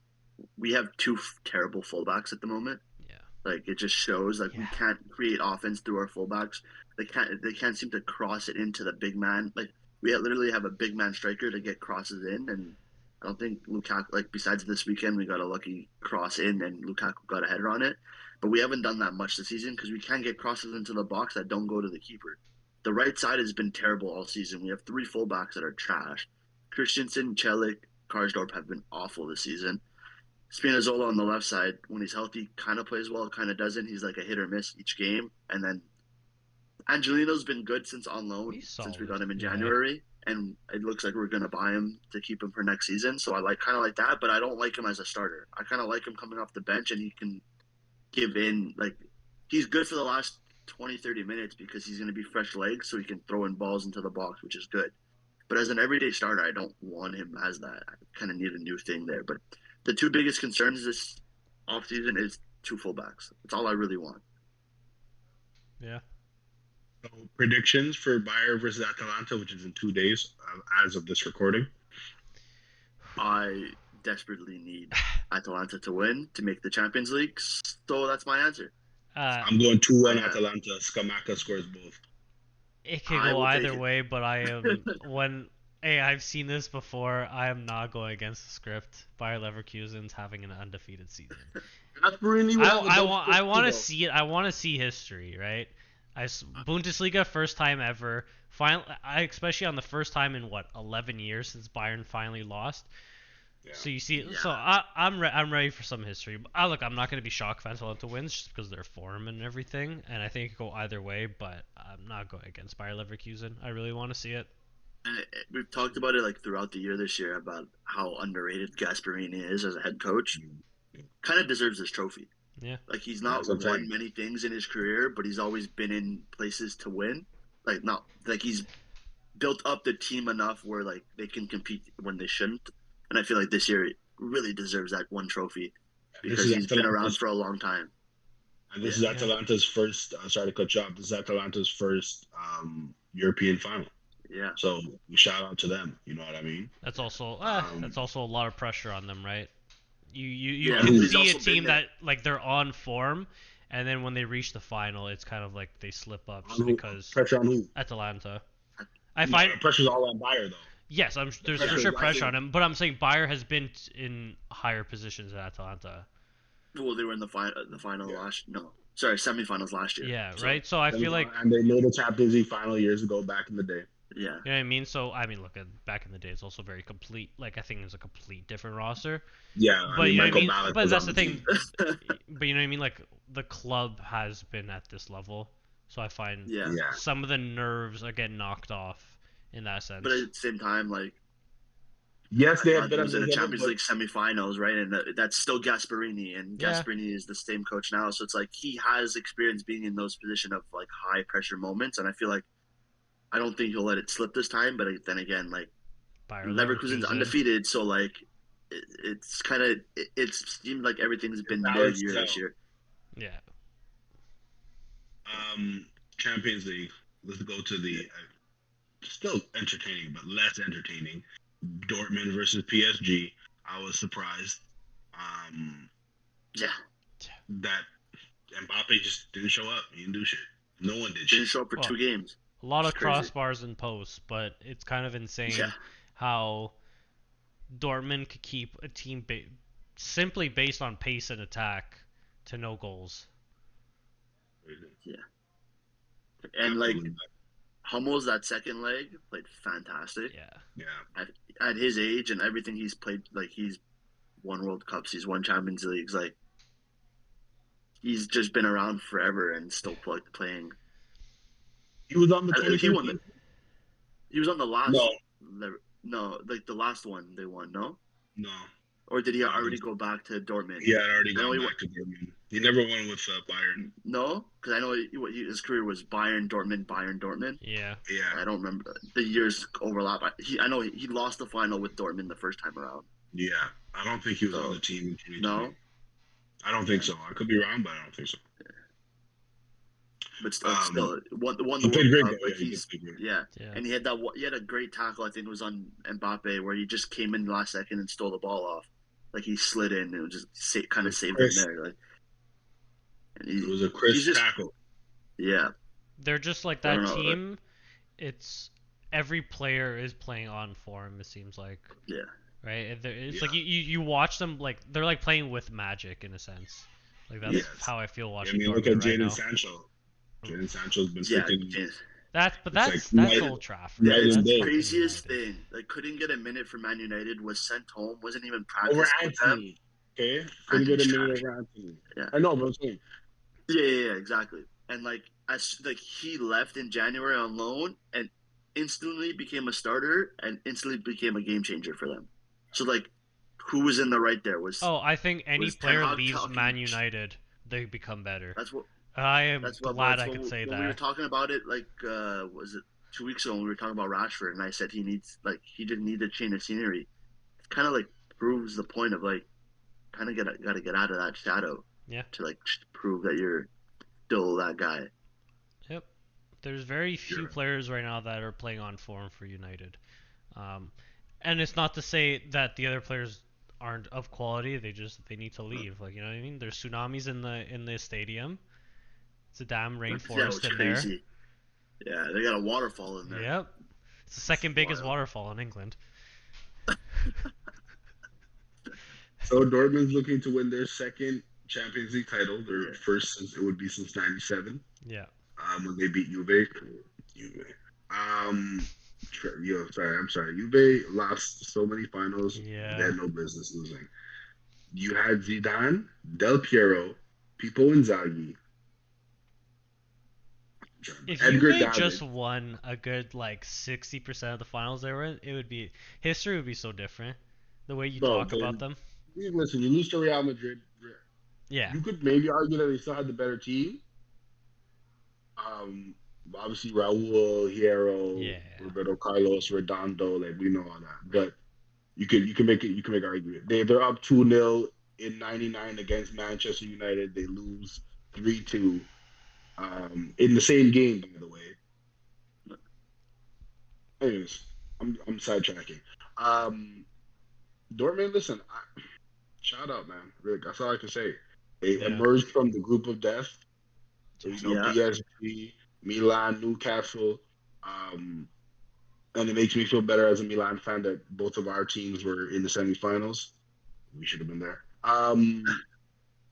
S3: We have 2 terrible fullbacks at the moment. Yeah. It just shows we can't create offense through our fullbacks. They can't seem to cross it into the big man. We literally have a big man striker to get crosses in, and I don't think Lukaku, besides this weekend, we got a lucky cross in and Lukaku got a header on it. But we haven't done that much this season because we can't get crosses into the box that don't go to the keeper. The right side has been terrible all season. We have 3 fullbacks that are trash. Christensen, Celik, Karsdorp have been awful this season. Spinazzola on the left side, when he's healthy, kind of plays well, kind of doesn't. He's a hit or miss each game. And then Angelino's been good since on loan, since we got him in January. And it looks like we're going to buy him to keep him for next season. So I kind of like that, but I don't like him as a starter. I kind of like him coming off the bench, and he can give in. He's good for the last 20, 30 minutes because he's going to be fresh legs, so he can throw in balls into the box, which is good. But as an everyday starter, I don't want him as that. I kind of need a new thing there. But the 2 biggest concerns this offseason is 2 fullbacks. That's all I really want.
S2: Yeah.
S1: So predictions for Bayern versus Atalanta, which is in 2 days as of this recording.
S3: I desperately need Atalanta to win to make the Champions League. So that's my answer.
S1: I'm going 2-1 Atalanta. Scamacca scores both.
S2: It could go either way, but I am I've seen this before. I am not going against the script. Bayer Leverkusen's having an undefeated season.
S1: That's really
S2: I want to see it. I want to see history, right? Bundesliga first time ever. Especially on the first time in 11 years since Bayern finally lost.
S1: Yeah.
S2: So you see,
S3: Yeah.
S2: so I'm ready for some history. Look, I'm not going to be shocked if Atalanta wins just because of their form and everything, and I think it could go either way. But I'm not going against Bayer Leverkusen. I really want to see it.
S3: And we've talked about it like throughout the year this year about how underrated Gasperini is as a head coach. Kind of deserves this trophy.
S2: Yeah.
S3: Like he's not won many things in his career, but he's always been in places to win. He's built up the team enough where like they can compete when they shouldn't. And I feel like this year it really deserves that one trophy because he's been around for a long time.
S1: And this is Atalanta's first. Sorry to cut you off. This is Atalanta's first European final.
S3: Yeah.
S1: So shout out to them. You know what I mean?
S2: That's also a lot of pressure on them, right? You
S3: Yeah,
S2: can
S3: he's
S2: see a
S3: also
S2: team
S3: been there.
S2: that like they're on form, and then when they reach the final, it's kind of like they slip up just because
S1: Pressure on who?
S2: Atalanta. I find
S1: pressure's all on Bayer though.
S2: Yes, there's for sure pressure on him, but I'm saying Bayer has been in higher positions than Atalanta.
S3: Well, they were in the final last. No, sorry, semifinals last year.
S2: Yeah, so, right. So I feel like,
S1: and they made the Champions League final years ago back in the day.
S3: Yeah.
S2: You know what I mean? So I mean, look, back in the day, it's also very complete. Like I think it's a complete different roster.
S1: Yeah,
S2: but you know what I mean.
S1: Malik
S2: But that's the
S1: team.
S2: thing. But you know what I mean? Like the club has been at this level, so I find some of the nerves are getting knocked off in that sense.
S3: But at the same time, like.
S1: Yes, they have been
S3: in the Champions League semifinals, right? And that's still Gasperini, and Gasperini is the same coach now. So it's like he has experience being in those positions of like high pressure moments, and I feel like I don't think he'll let it slip this time. But then again, like Leverkusen's undefeated, so like it's kind of it seemed like everything's been their year this year.
S2: Yeah.
S1: Champions League. Let's go to the still entertaining, but less entertaining. Dortmund versus PSG. I was surprised. That Mbappe just didn't show up. He didn't do shit. No one did.
S3: Didn't show up for 2 games.
S2: A lot of crossbars and posts, but it's kind of insane how Dortmund could keep a team simply based on pace and attack to no goals.
S3: Yeah. And like Hummel's that second leg played fantastic.
S2: Yeah.
S3: At his age and everything he's played, like he's won World Cups, he's won Champions Leagues, like he's just been around forever and still playing.
S1: He was on the
S3: 2013. He was on the last. No, like the last one they won. No. Or did he already go back to Dortmund?
S1: Yeah, already gone back to Dortmund. He never won with Bayern.
S3: No, because I know his career was Bayern, Dortmund.
S2: Yeah.
S3: I don't remember the years overlap. I know he lost the final with Dortmund the first time around.
S1: Yeah, I don't think he was on the team in 2020.
S3: No,
S1: I don't think so. I could be wrong, but I don't think so.
S3: But still, won the World Cup. Like and he had a great tackle. I think it was on Mbappe where he just came in last second and stole the ball off. Like he slid in and just kind of saved him there. Like,
S1: it was a crisp tackle.
S3: Yeah,
S2: they're just like that team. It's every player is playing on form. It seems like.
S3: Yeah.
S2: Right. It's like you watch them like they're like playing with magic in a sense. Like that's how I feel watching.
S1: I mean, look at Jadon Sancho. Jadon Sancho's been freaking.
S2: That's Old Trafford.
S3: Yeah, it's the craziest thing. Like, couldn't get a minute for Man United. Was sent home. Wasn't even practicing with them.
S1: Okay, couldn't get a minute over Anthony.
S3: Yeah,
S1: I know, but I'm saying.
S3: Yeah, exactly. And like, he left in January on loan and instantly became a starter and instantly became a game changer for them. So like, who was in the right there?
S2: I think any player leaves Man United, they become better.
S3: That's what.
S2: I am glad I could say that.
S3: We were talking about it, like, was it 2 weeks ago when we were talking about Rashford, and I said he didn't need a change of scenery. It kind of, like, proves the point of, like, kind of got to get out of that shadow.
S2: Yeah.
S3: To, like, prove that you're still that guy.
S2: Yep. There's very few players right now that are playing on form for United. And it's not to say that the other players aren't of quality. They need to leave. Like, you know what I mean? There's tsunamis in the stadium. It's a damn rainforest in there.
S3: Yeah, they got a waterfall in there.
S2: Yep. It's the second biggest waterfall in England.
S1: So Dortmund's looking to win their second Champions League title. Their first since '97.
S2: Yeah.
S1: When they beat Juve. Juve. Sorry, I'm sorry. Juve lost so many finals. They
S2: Yeah.
S1: had no business losing. You had Zidane, Del Piero, Pippo Inzaghi,
S2: If
S1: Edgar
S2: Juve just
S1: David.
S2: won a good like 60% of the finals they were in, it would be history would be so different. The way you
S1: Bro,
S2: talk about them.
S1: listen, you lose to Real Madrid.
S2: Yeah.
S1: You could maybe argue that they still had the better team. Um, Obviously Raul, Hierro,
S2: Yeah.
S1: Roberto Carlos, Redondo, like we know all that. But you can make an argument. They're up 2-0 in '99 against Manchester United. They lose 3-2. In the same game, by the way. Anyways, I'm sidetracking. Um, Dortmund, listen, shout out, man. Rick, that's all I can say. They
S2: Yeah.
S1: emerged from the group of death.
S3: Yeah.
S1: PSG, Milan, Newcastle. Um, and it makes me feel better as a Milan fan that both of our teams were in the semifinals. We should have been there.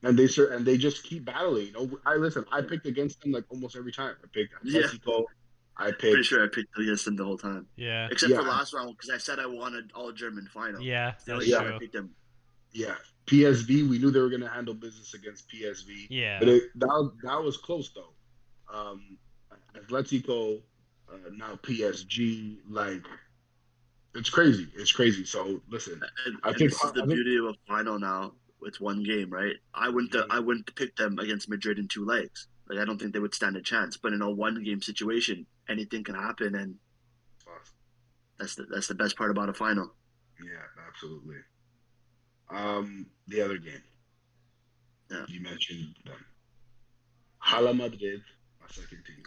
S1: And they just keep battling. I listen. I picked against them like almost every time. I picked
S3: Yeah.
S1: Atletico. I
S3: Pretty
S1: picked
S3: sure I picked against them the whole time.
S2: Yeah.
S3: Except for
S1: yeah,
S3: last round because I said I wanted all German final.
S2: Yeah,
S3: It's the only
S2: that's
S3: time
S1: yeah,
S3: I
S2: true.
S3: picked them.
S1: yeah. PSV. We knew they were going to handle business against PSV, but
S2: Yeah.
S1: that was close though. Atletico, now PSG. Like it's crazy. It's crazy. So listen,
S3: And this is the
S1: I think
S3: beauty of a final now. It's one game, right? I wouldn't pick them against Madrid in two legs. Like I don't think they would stand a chance. But in a one game situation, anything can happen, and that's the best part about a final.
S1: yeah, absolutely. The other game
S3: Yeah,
S1: you mentioned them, Hala Madrid, my second team.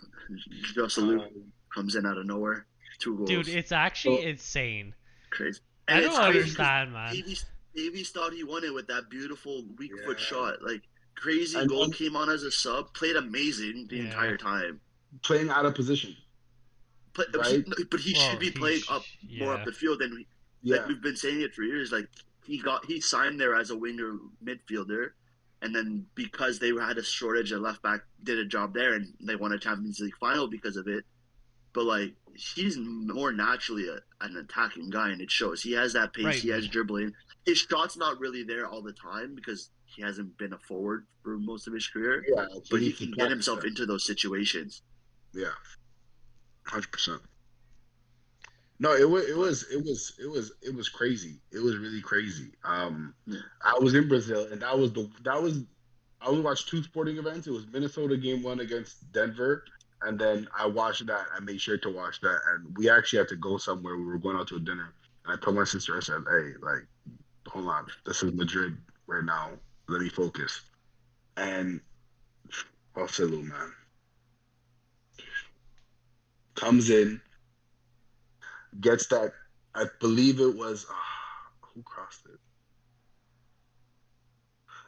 S3: Joselu
S1: Um,
S3: comes in out of nowhere, two
S2: Dude,
S3: goals,
S2: it's actually
S1: so
S2: insane.
S3: crazy.
S2: I
S3: And
S2: don't
S3: it's crazy because
S2: understand, man.
S3: Davies thought he won it with that beautiful weak foot
S1: yeah,
S3: shot. Like crazy goal
S1: and
S3: came on as a sub, played amazing the
S2: Yeah.
S3: entire time.
S1: playing out of position, right?
S3: But he should
S2: Well,
S3: be playing up more up
S2: yeah.
S3: the field than like
S1: Yeah,
S3: we've been saying it for years. Like he signed there as a winger midfielder, and then because they had a shortage of left back, did a job there, and they won a Champions League final because of it. But like he's more naturally an attacking guy, and it shows. He has that pace.
S2: Right
S3: He has
S2: mid.
S3: dribbling. His shot's not really there all the time because he hasn't been a forward for most of his career.
S1: yeah. He
S3: But he
S1: needs to
S3: can get
S1: practice
S3: himself
S1: that.
S3: into those situations.
S1: Yeah, 100%. No,
S3: But
S1: it was crazy. It was really crazy.
S3: yeah,
S1: I was in Brazil, and that was I only watched two sporting events. It was Minnesota game one against Denver, and then I watched that. I made sure to watch that, and we actually had to go somewhere. We were going out to a dinner, and I told my sister, I said, "Hey, like, hold on, this is Madrid right now. Let me focus." And Barcelona man comes in, gets that. I believe it was who crossed it.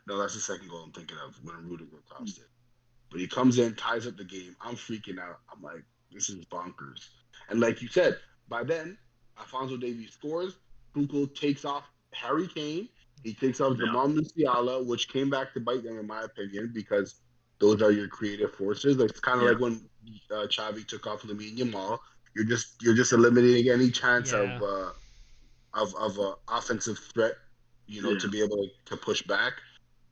S1: No, that's the second goal I'm thinking of when Rudiger crossed it. But he comes in, ties up the game. I'm freaking out. I'm like, this is bonkers. And like you said, by then, Alfonso Davies scores. Tuchel takes off Harry Kane. He takes off
S3: yeah,
S1: Jamal Musiala, which came back to bite them, in my opinion, because those are your creative forces. Like, it's kind of
S3: yeah.
S1: like when Xavi took off Lamine Yamal. You're just eliminating any chance
S2: Yeah.
S1: of a offensive threat,
S3: Yeah.
S1: to be able to push back.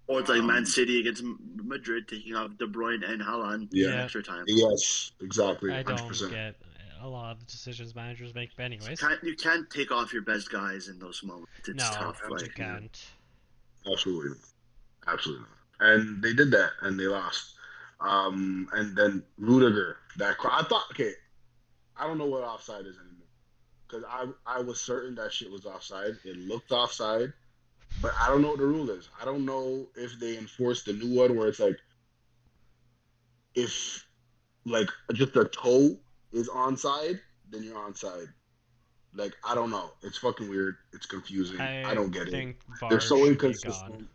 S3: Or it's like Man
S1: Um,
S3: City against Madrid taking off De Bruyne and Haaland
S1: yeah.
S3: in
S2: Yeah.
S3: extra time.
S1: Yes, exactly,
S2: I don't
S1: 100%.
S2: get a lot of the decisions managers make, but anyways.
S3: You can't take off your best guys in those moments. It's
S2: No,
S3: tough.
S2: you
S3: Like
S2: can't.
S1: Absolutely, absolutely. And they did that, and they lost. And then Rudiger, I thought, okay, I don't know what offside is anymore because I was certain that shit was offside. It looked offside, but I don't know what the rule is. I don't know if they enforced the new one where it's like if like just a toe is onside, then you're onside. Like I don't know. It's fucking weird. It's confusing. I
S2: I
S1: don't get it.
S2: think
S1: They're
S2: VAR
S1: so
S2: should be gone.
S1: inconsistent.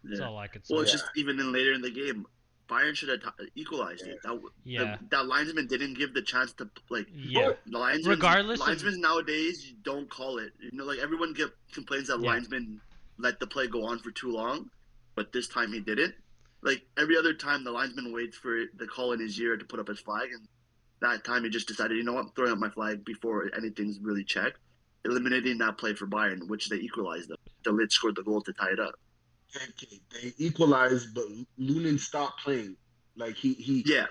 S2: That's
S3: yeah.
S2: all I could
S3: Well,
S2: say.
S3: it's
S1: Yeah.
S3: just even in later in the game, Bayern should have equalized it.
S2: Yeah.
S3: That linesman didn't give the chance to like
S2: Yeah.
S1: But
S3: the linesmen.
S2: Regardless of
S3: Linesmen nowadays you don't call it. Like everyone complains that
S2: yeah.
S3: linesmen let the play go on for too long, but this time he didn't. like every other time the linesman waits for the call in his ear to put up his flag, and that time he just decided, you know what, I'm throwing up my flag before anything's really checked, eliminating that play for Bayern, which they equalized them. De Ligt scored the goal to tie it up.
S1: They equalized, but Lunin stopped playing. Like
S3: Yeah,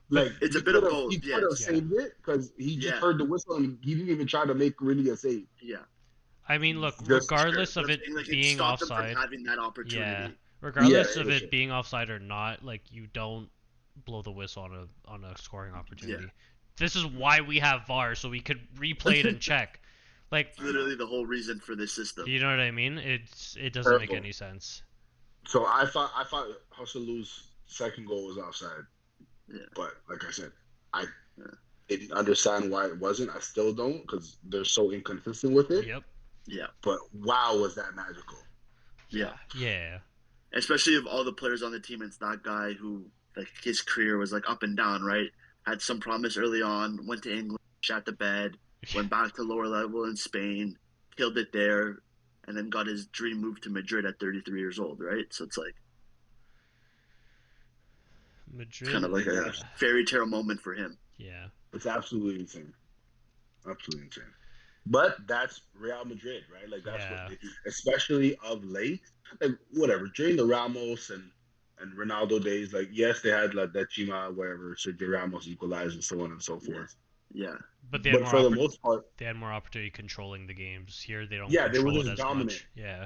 S1: like
S3: it's a bit of both.
S1: he could
S3: Yeah,
S1: have saved it because he just
S3: yeah,
S1: heard the whistle and he didn't even try to make really a save.
S3: yeah.
S2: I mean, look,
S1: Just
S2: regardless of
S3: But I'm
S2: it
S3: saying, like, it
S2: being
S3: stopped them from
S2: offside,
S3: having that
S2: yeah,
S3: opportunity.
S2: regardless of
S1: for
S2: it
S1: sure.
S2: being offside or not, like you don't blow the whistle on a scoring opportunity. This is why we have VAR, so we could replay it and check. Like,
S3: It's literally the whole reason for this system.
S2: you know what I mean? It doesn't make
S1: Terrible.
S2: any sense.
S1: So I thought Hussalu's second goal was offside.
S3: Yeah.
S1: But like I said, I didn't understand why it wasn't. I still don't because they're so inconsistent with it.
S2: Yep.
S3: Yeah.
S1: But wow, was that magical?
S3: Yeah.
S2: Yeah.
S3: Especially of all the players on the team, it's that guy who, like, his career was like up and down, right? Had some promise early on, went to England, shot the bed, went back to lower level in Spain, killed it there, and then got his dream move to Madrid at 33 years old, right? So it's like
S2: Madrid.
S3: kind of like a fairy tale moment for him.
S2: Yeah.
S1: It's absolutely insane. Absolutely insane. But that's Real Madrid, right? Like that's what they do, especially of late. Like whatever during the Ramos and Ronaldo days, like yes, they had like that Chima, whatever, Sergio Ramos equalized and so on and so forth.
S3: Yeah.
S2: But
S1: for the most part,
S2: they had more opportunity controlling the games. Here they don't.
S1: Yeah, they were
S2: control
S1: just
S2: it as
S1: dominant.
S2: much. Yeah.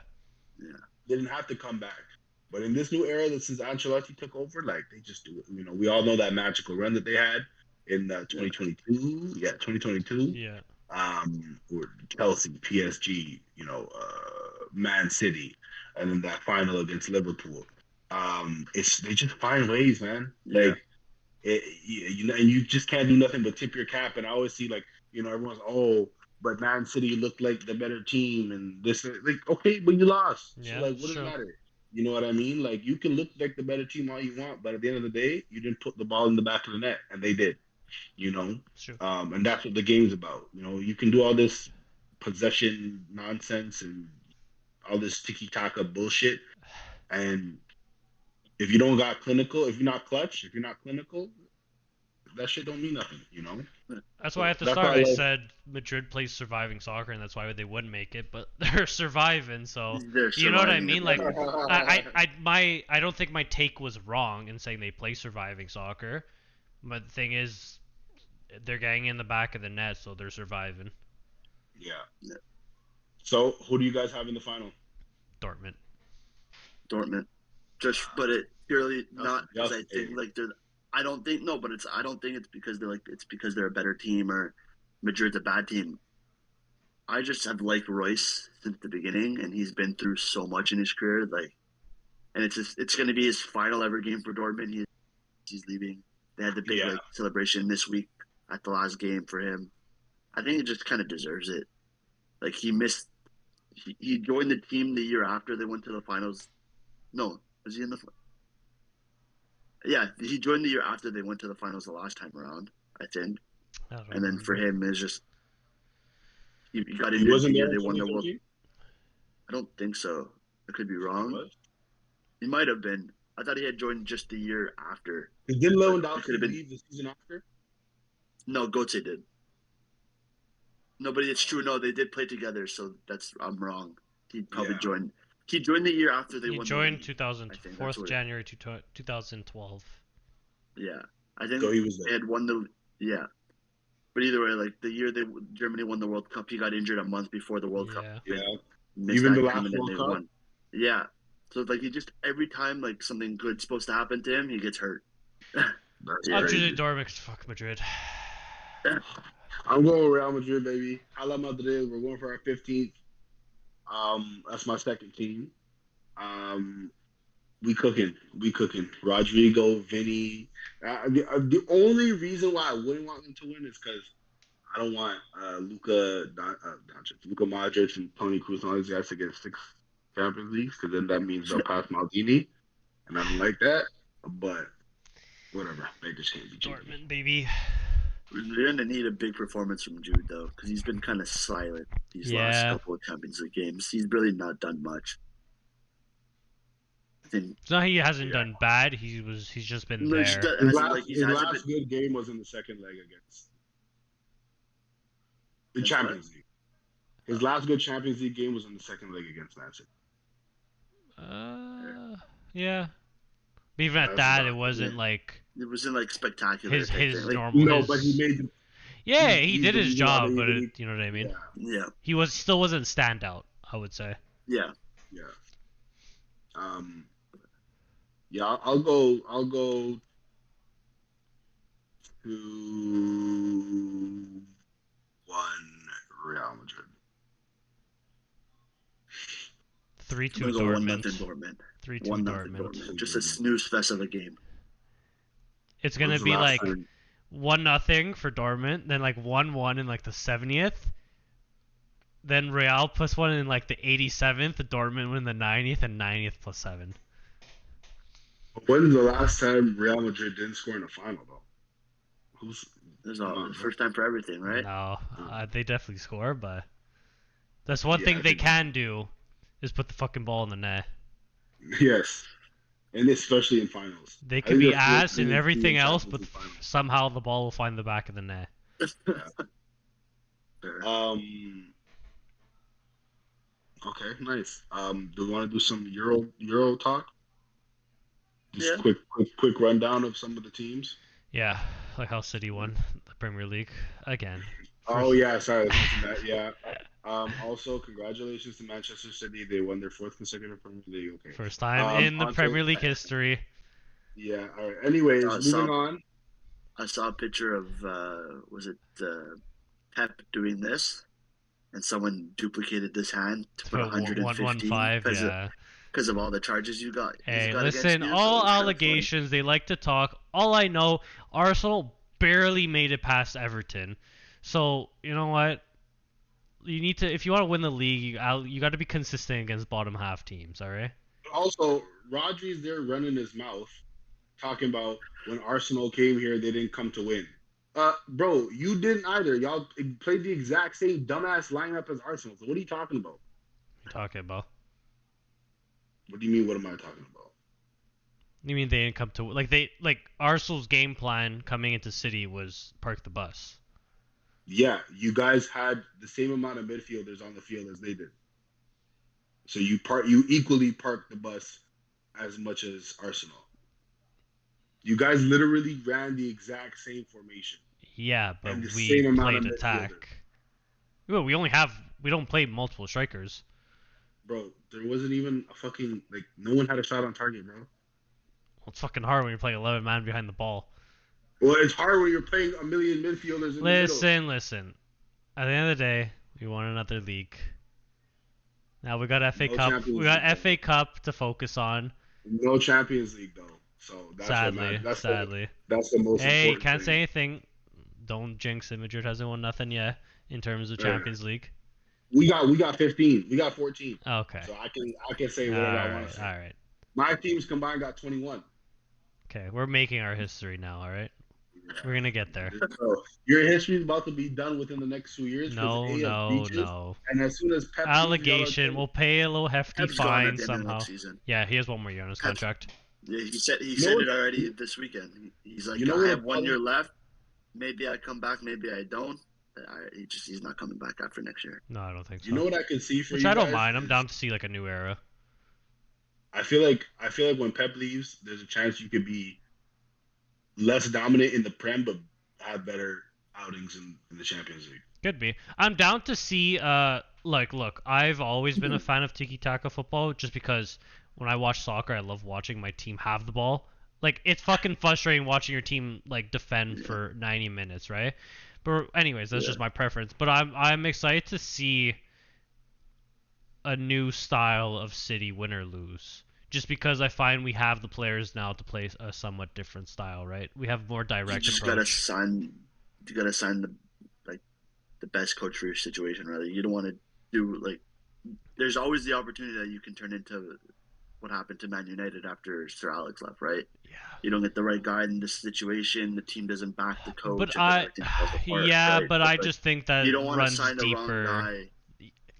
S3: Yeah.
S1: They didn't have to come back. But in this new era, that since Ancelotti took over, like they just do it. You know, we all know that magical run that they had in 2022. Yeah, 2022.
S2: Yeah.
S1: Or Chelsea, PSG, Man City, and then that final against Liverpool. They just find ways, man.
S3: Yeah.
S1: Like and you just can't do nothing but tip your cap. And I always see like everyone's but Man City looked like the better team, and this like okay, but you lost.
S2: Yeah,
S1: So like, what does it matter? You know what I mean? Like you can look like the better team all you want, but at the end of the day, you didn't put the ball in the back of the net, and they did. And that's what the game's about. You can do all this possession nonsense and all this tiki-taka bullshit, and if you don't got clinical, if you're not clutch, if you're not clinical, that shit don't mean nothing.
S2: That's why at the start I said Madrid plays surviving soccer, and that's why they wouldn't make it, but they're surviving. So you know what I mean? Like, I don't think my take was wrong in saying they play surviving soccer, but the thing is, they're getting in the back of the net, so they're surviving.
S1: Yeah. So who do you guys have in the final?
S2: Dortmund.
S3: But it purely not because I think like they're. I don't think it's because it's because they're a better team or Madrid's a bad team. I just have liked Royce since the beginning, and he's been through so much in his career. Like, and it's going to be his final ever game for Dortmund. He's leaving. They had the big celebration this week at the last game for him. I think he just kind of deserves it. Like he joined the team the year after they went to the finals. No, was he in the? Yeah, he joined the year after they went to the finals the last time around, I think. And then for him, it's just he got injured the year they won the World. I don't think so. I could be wrong. He might have been. I thought he had joined just the year after.
S1: Didn't Lewandowski leave the season after?
S3: No, Götze did. No, but it's true. No, they did play together, so I'm wrong. He probably joined. He joined the year after they won.
S2: He joined 4th January 2012.
S3: Yeah, I think
S1: so he was there.
S3: They had won the But either way, like the year Germany won the World Cup, he got injured a month before the World Cup.
S1: Yeah, even the last
S3: World Cup. Won. Yeah, so like he just every time like something good's supposed to happen to him, he gets hurt.
S2: Actually, Dortmund, fuck Madrid.
S1: I'm going Real Madrid, baby. Hala Madrid. We're going for our 15th. That's my second team. We cooking. Rodrigo, Vinny. The only reason why I wouldn't want them to win is because I don't want Luka Modric and Toni Kroos and all these guys to get 6 Champions Leagues, because then that means they'll pass Maldini, and I don't like that. But whatever, they just can't be
S2: Dortmund, baby.
S3: We're gonna need a big performance from Jude though, because he's been kind of silent these last couple of Champions League games. He's really not done much. I think
S2: It's not he hasn't done bad. He's just been
S3: no,
S2: there.
S1: His last good game was in the second leg against the Champions League. His last good Champions League game was in the second leg against Man City.
S2: Yeah. But even at that, it wasn't like.
S3: It wasn't like spectacular.
S2: His
S3: like,
S2: normal.
S1: No, but he made.
S2: Yeah, he did his job, but you know what I mean.
S3: Yeah.
S2: He still wasn't standout, I would say.
S3: Yeah.
S1: Yeah. Yeah, I'll go to 1 Real Madrid.
S2: 3-2
S3: Dortmund.
S2: 3-2
S3: Dortmund. Just a snooze fest of a game.
S2: It's gonna be like 1-0 for Dortmund, then like 1-1 in like the 70th. Then Real plus 1 in like the 87th. Dortmund win the 90th and 90th plus 7.
S1: When's the last time Real Madrid didn't score in a final though?
S3: There's the first time for everything, right?
S2: No, they definitely score, but that's one thing they can do is put the fucking ball in the net.
S1: Yes, and especially in finals.
S2: They could be ass and everything else, but somehow the ball will find the back of the net.
S1: Okay, nice. Do we want to do some Euro talk? Just quick rundown of some of the teams.
S2: Yeah, like how City won the Premier League again.
S1: Oh yeah, sorry, I mentioned that. Yeah. Also, congratulations to Manchester City. They won their 4th consecutive Premier League. Okay.
S2: First time in the Premier League history.
S1: Yeah. All right. Anyways, moving on.
S3: I saw a picture of Pep doing this, and someone duplicated this hand to put 115 because of all the charges you got.
S2: Hey, listen, all allegations, they like to talk. All I know, Arsenal barely made it past Everton. So, you know what? You need to, if you want to win the league, you got to be consistent against bottom half teams, all right?
S1: Also, Rodri's there running his mouth, talking about when Arsenal came here, they didn't come to win. Bro, you didn't either. Y'all played the exact same dumbass lineup as Arsenal. So what are you talking about?
S2: What are you talking about?
S1: What do you mean? What am I talking about?
S2: You mean they didn't come to like Arsenal's game plan coming into City was park the bus?
S1: Yeah, you guys had the same amount of midfielders on the field as they did. So you equally parked the bus as much as Arsenal. You guys literally ran the exact same formation.
S2: Yeah, but we played attack. Well, we don't play multiple strikers.
S1: Bro, there wasn't even a fucking, like, no one had a shot on target, bro.
S2: Well, it's fucking hard when you're playing 11 man behind the ball.
S1: Well, it's hard when you're playing a million midfielders in the middle.
S2: Listen. At the end of the day, we won another league. Now we got FA Cup. We got FA Cup to focus on.
S1: No Champions League, though. So that's
S2: sadly.
S1: That's the most important
S2: Hey, can't
S1: thing.
S2: say anything. Don't jinx it. Madrid hasn't won nothing yet in terms of Champions League.
S1: We got 15. We got 14.
S2: Okay.
S1: So I can say whatever I want to say.
S2: All right.
S1: My teams combined got 21.
S2: Okay, we're making our history now. All right. Yeah. We're gonna get there.
S1: So your history is about to be done within the next 2 years.
S2: No.
S1: And as soon as Pep
S2: allegation, we'll pay a little hefty fine somehow. Yeah, he has 1 more year on his contract.
S3: Yeah, he said it already this weekend. He's like, I have 1 year left. Maybe I come back, maybe I don't. He's not coming back after next year.
S2: No, I don't think so.
S1: You know what I can see for
S2: Which
S1: you
S2: I don't
S1: guys
S2: mind. I'm down to see like a new era.
S1: I feel like when Pep leaves, there's a chance you could be less dominant in the Prem, but have better outings in the Champions League.
S2: Could be. I'm down to see. Look, I've always been a fan of tiki-taka football, just because when I watch soccer, I love watching my team have the ball. Like, it's fucking frustrating watching your team like defend for 90 minutes, right? But anyways, that's just my preference. But I'm excited to see a new style of City, win or lose. Just because I find we have the players now to play a somewhat different style, right? We have more direct approach.
S3: You gotta sign the best coach for your situation, really. You don't want to do there's always the opportunity that you can turn into what happened to Man United after Sir Alex left, right?
S2: Yeah.
S3: You don't get the right guy in this situation. The team doesn't back the coach.
S2: But I just think that
S3: you don't want
S2: runs
S3: to sign
S2: deeper.
S3: the wrong guy.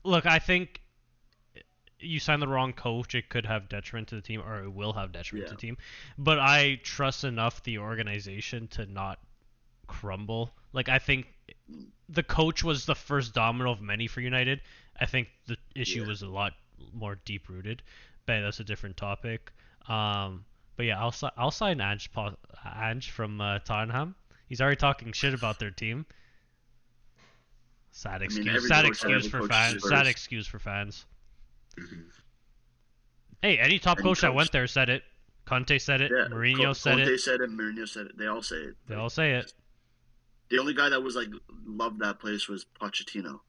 S2: Look, I think you sign the wrong coach, it could have detriment to the team, or it will have detriment to
S3: Yeah.
S2: the team. But I trust enough the organization to not crumble. Like, I think the coach was the first domino of many for United. I think the issue
S3: Yeah.
S2: was a lot more deep rooted, but that's a different topic. But yeah, I'll sign Ange from Tottenham. He's already talking shit about their team. Sad
S3: I mean,
S2: excuse.
S3: every
S2: Sad
S3: coach
S2: excuse
S3: every
S2: for
S3: coach
S2: fans.
S3: is
S2: Sad
S3: first.
S2: excuse for fans.
S1: Mhm.
S2: Hey, any top
S3: Any
S2: coach that
S3: coach.
S2: went there said it. Conte said it.
S3: Yeah,
S2: Mourinho said
S3: Conte
S2: it.
S3: said it. Mourinho said it. They all say it.
S2: They
S3: Like,
S2: all say it.
S3: the only guy that was like loved that place was Pochettino.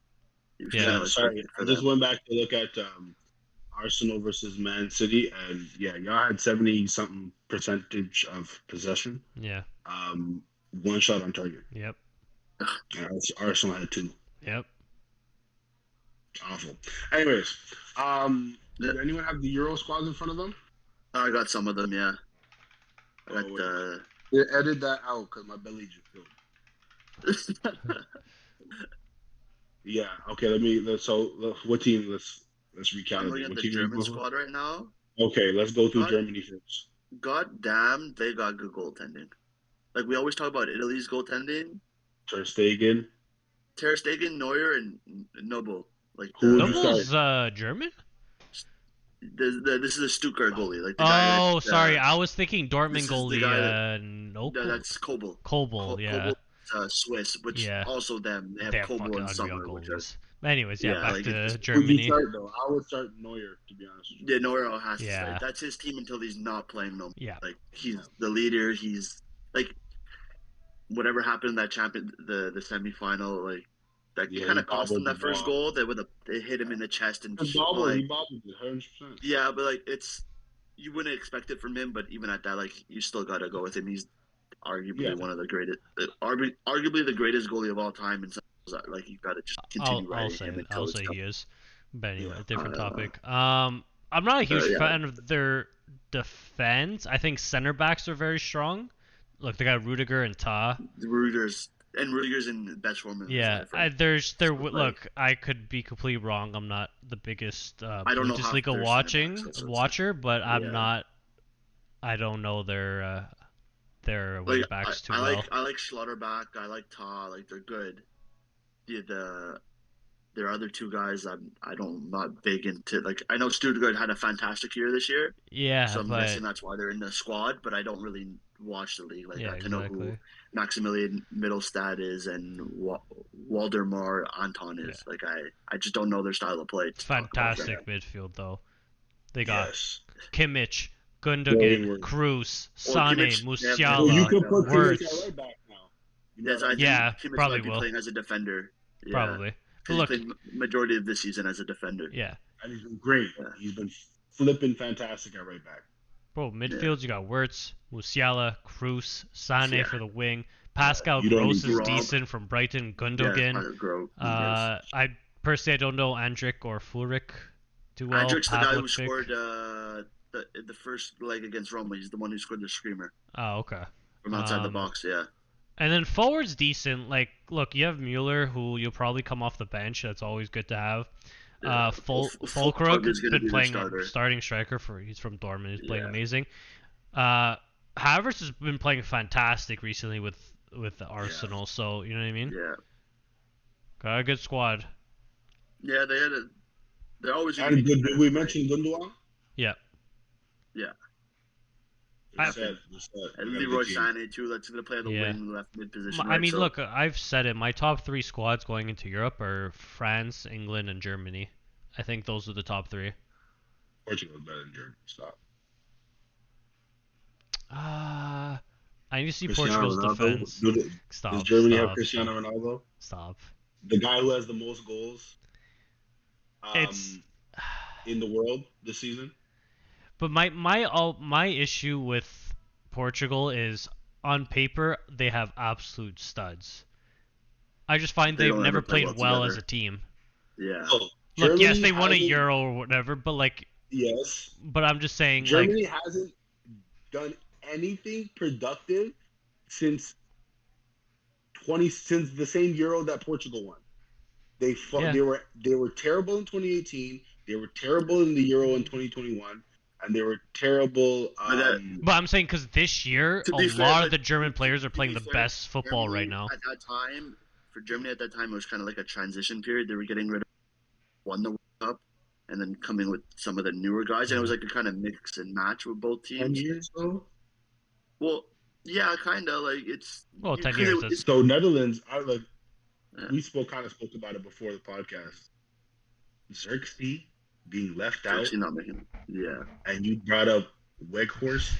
S3: He was
S2: Yeah.
S3: kind
S1: Yeah,
S3: of like
S1: sorry.
S3: perfect
S1: I
S3: for
S1: just
S3: them.
S1: went back to look at Arsenal versus Man City, and yeah, y'all had 70 something percentage of possession.
S2: Yeah.
S1: One shot on target.
S2: Yep.
S1: And Arsenal had 2.
S2: Yep.
S1: Awful. Anyways,
S3: Yeah.
S1: does anyone have the Euro squads in front of them?
S3: I got some of them. Yeah, I got
S1: Oh, wait. Yeah, edit that out because my belly just filled. Yeah. Okay. What team? Let's
S3: I'm
S1: recalibrate.
S3: looking at
S1: What
S3: the
S1: team are you
S3: German
S1: going for?
S3: squad right now.
S1: Okay, let's go through
S3: God,
S1: Germany first.
S3: God damn, they got good goaltending. Like we always talk about Italy's goaltending.
S1: Ter Stegen.
S3: Ter Stegen, Neuer, and Noble. Like
S1: Who would you start?
S2: Noble's German?
S3: this is a Stuttgart goalie. Like the guy
S2: Oh,
S3: that.
S2: sorry. I was thinking Dortmund
S3: This is the
S2: goalie.
S3: guy
S2: Noble.
S3: That's Kobel.
S2: Kobel. Yeah.
S3: Kobel, Swiss, which
S2: Yeah.
S3: also them. They have
S2: They have
S3: Kobel
S2: fucking
S3: and
S2: unreal
S3: Summer, which are
S2: goalies. Anyways, yeah, back
S3: like
S2: to
S1: Who would you
S2: Germany.
S1: start though? I would start Neuer, to be honest with you.
S3: yeah, Neuer has to
S2: Yeah.
S3: start. That's his team until he's not playing no more.
S2: Yeah.
S3: Like he's the leader. He's like whatever happened in that the semifinal, like that
S1: Yeah,
S3: kind
S1: he
S3: of cost him
S1: bobbled the
S3: that first
S1: ball.
S3: goal. They hit him in the chest and
S1: He
S3: like
S1: bobbled it 100%.
S3: yeah, but like it's you wouldn't expect it from him. But even at that, like you still gotta go with him. He's arguably
S1: Yeah.
S3: one of the greatest, arguably the greatest goalie of all time. And like you gotta just continue
S2: I'll
S3: riding
S2: say
S3: him
S2: it.
S3: until
S2: I'll
S3: it's
S2: say
S3: done.
S2: he is. But anyway,
S1: Yeah.
S2: different topic. I'm not a huge
S3: yeah.
S2: fan of their defense. I think center backs are very strong. Look, they got Rudiger and Ta.
S3: Rudiger's in best form.
S2: Yeah, look. I could be completely wrong. I'm not the biggest
S3: I don't know half
S2: Bundesliga
S3: their center backs, so
S2: watcher, but I'm
S3: yeah.
S2: not. I don't know their wing backs too well.
S3: I like Schlotterbeck. I like Ta. Like they're good. Their other two guys, I'm not big into. Like I know Stuttgart had a fantastic year this year,
S2: Yeah,
S3: so I'm
S2: but
S3: guessing that's why they're in the squad. But I don't really watch the league like
S2: yeah,
S3: that to know who
S2: exactly.
S3: Maximilian Mittelstadt is and Waldemar Anton is.
S2: Yeah.
S3: Like I just don't know their style of play.
S2: It's fantastic midfield though. They got
S1: Yes.
S2: Kimmich,
S1: Very
S2: Gundogan,
S1: worth.
S2: Cruz,
S3: Or
S2: Sane,
S3: Kimmich-
S2: Musiala,
S1: Well, you could put Kimmich
S2: Wirtz.
S1: at right back now.
S3: Yes, I think
S2: Yeah,
S3: Kimmich
S2: probably
S3: might be
S2: will.
S3: playing as a defender. Yeah.
S2: Probably. But
S3: He's
S2: look,
S3: played majority of this season as a defender.
S2: yeah.
S1: And he's been great.
S3: Yeah.
S1: He's been flipping fantastic at right back.
S2: Bro, midfields, you got Wirtz, Musiala, Cruz, Sane
S3: Yeah.
S2: for the wing. Pascal
S1: You don't
S2: Gross
S1: need
S2: is
S3: Rob.
S2: decent from Brighton.
S3: Yeah,
S2: Gundogan.
S3: Grow.
S2: I personally don't know Andrik or Fulric too well.
S3: Andrik's the guy who
S2: Pavlovic.
S3: scored the first leg against Roma. He's the one who scored the screamer
S2: Oh, okay.
S3: from outside the box. Yeah.
S2: And then forwards decent. Like, look, you have Mueller, who you'll probably come off the bench. That's always good to have.
S3: Yeah.
S2: Fulkrug
S3: is gonna
S2: been
S3: be the
S2: playing
S3: starter.
S2: starting striker he's from Dortmund. He's playing
S3: Yeah.
S2: amazing. Havertz has been playing fantastic recently with the Arsenal. So you know what I mean.
S3: Yeah.
S2: Got a good squad.
S3: Yeah, they're always gonna
S1: And
S3: be
S1: did we
S3: competitive,
S1: mention Gundogan?
S2: Yeah.
S3: Yeah.
S1: Just said.
S3: And
S1: We got a
S3: Leroy
S1: good team.
S3: Sané too. That's gonna play on the
S2: Yeah.
S3: wing, left mid position.
S2: I mean, look, I've said it. My top 3 squads going into Europe are France, England, and Germany. I think those are the top 3.
S1: Portugal is better than Germany. Stop.
S2: I need to see
S1: Cristiano
S2: Portugal's
S1: Ronaldo.
S2: defense. Stop.
S1: Does Germany
S2: stop,
S1: have Cristiano Ronaldo?
S2: Stop.
S1: The guy who has the most goals
S2: It's
S1: in the world this season?
S2: But my issue with Portugal is on paper they have absolute studs. I just find
S3: They
S2: they've
S3: don't
S2: never
S3: ever play
S2: played
S3: well
S2: well
S3: together.
S2: as a team.
S3: Yeah.
S1: Oh,
S2: Look, yes,
S1: Germany
S2: they won a
S1: hasn't-
S2: Euro or whatever, but like,
S1: Yes.
S2: but I'm just saying,
S1: Germany hasn't done anything productive since the same Euro that Portugal won. They
S2: Yeah.
S1: they were terrible in 2018. They were terrible in the Euro in 2021, and they were terrible.
S2: But I'm saying because this year,
S3: To
S2: a
S3: be fair,
S2: lot of
S3: but
S2: the German players are
S3: to
S2: playing
S3: be
S2: the
S3: fair,
S2: best football right
S3: Germany
S2: now.
S3: at that time, for Germany at that time, it was kind of like a transition period. They were getting rid of won the World Cup, and then coming with some of the newer guys, and it was like a kind of mix and match with both
S1: 10
S3: teams.
S1: years ago.
S3: Well, yeah, kind of like it's.
S2: Well, 10 years. That's...
S1: So Netherlands, we
S3: Yeah.
S1: spoke about it before the podcast. Xerxes being left out,
S3: Actually not making. Yeah.
S1: and you brought up Weghorst,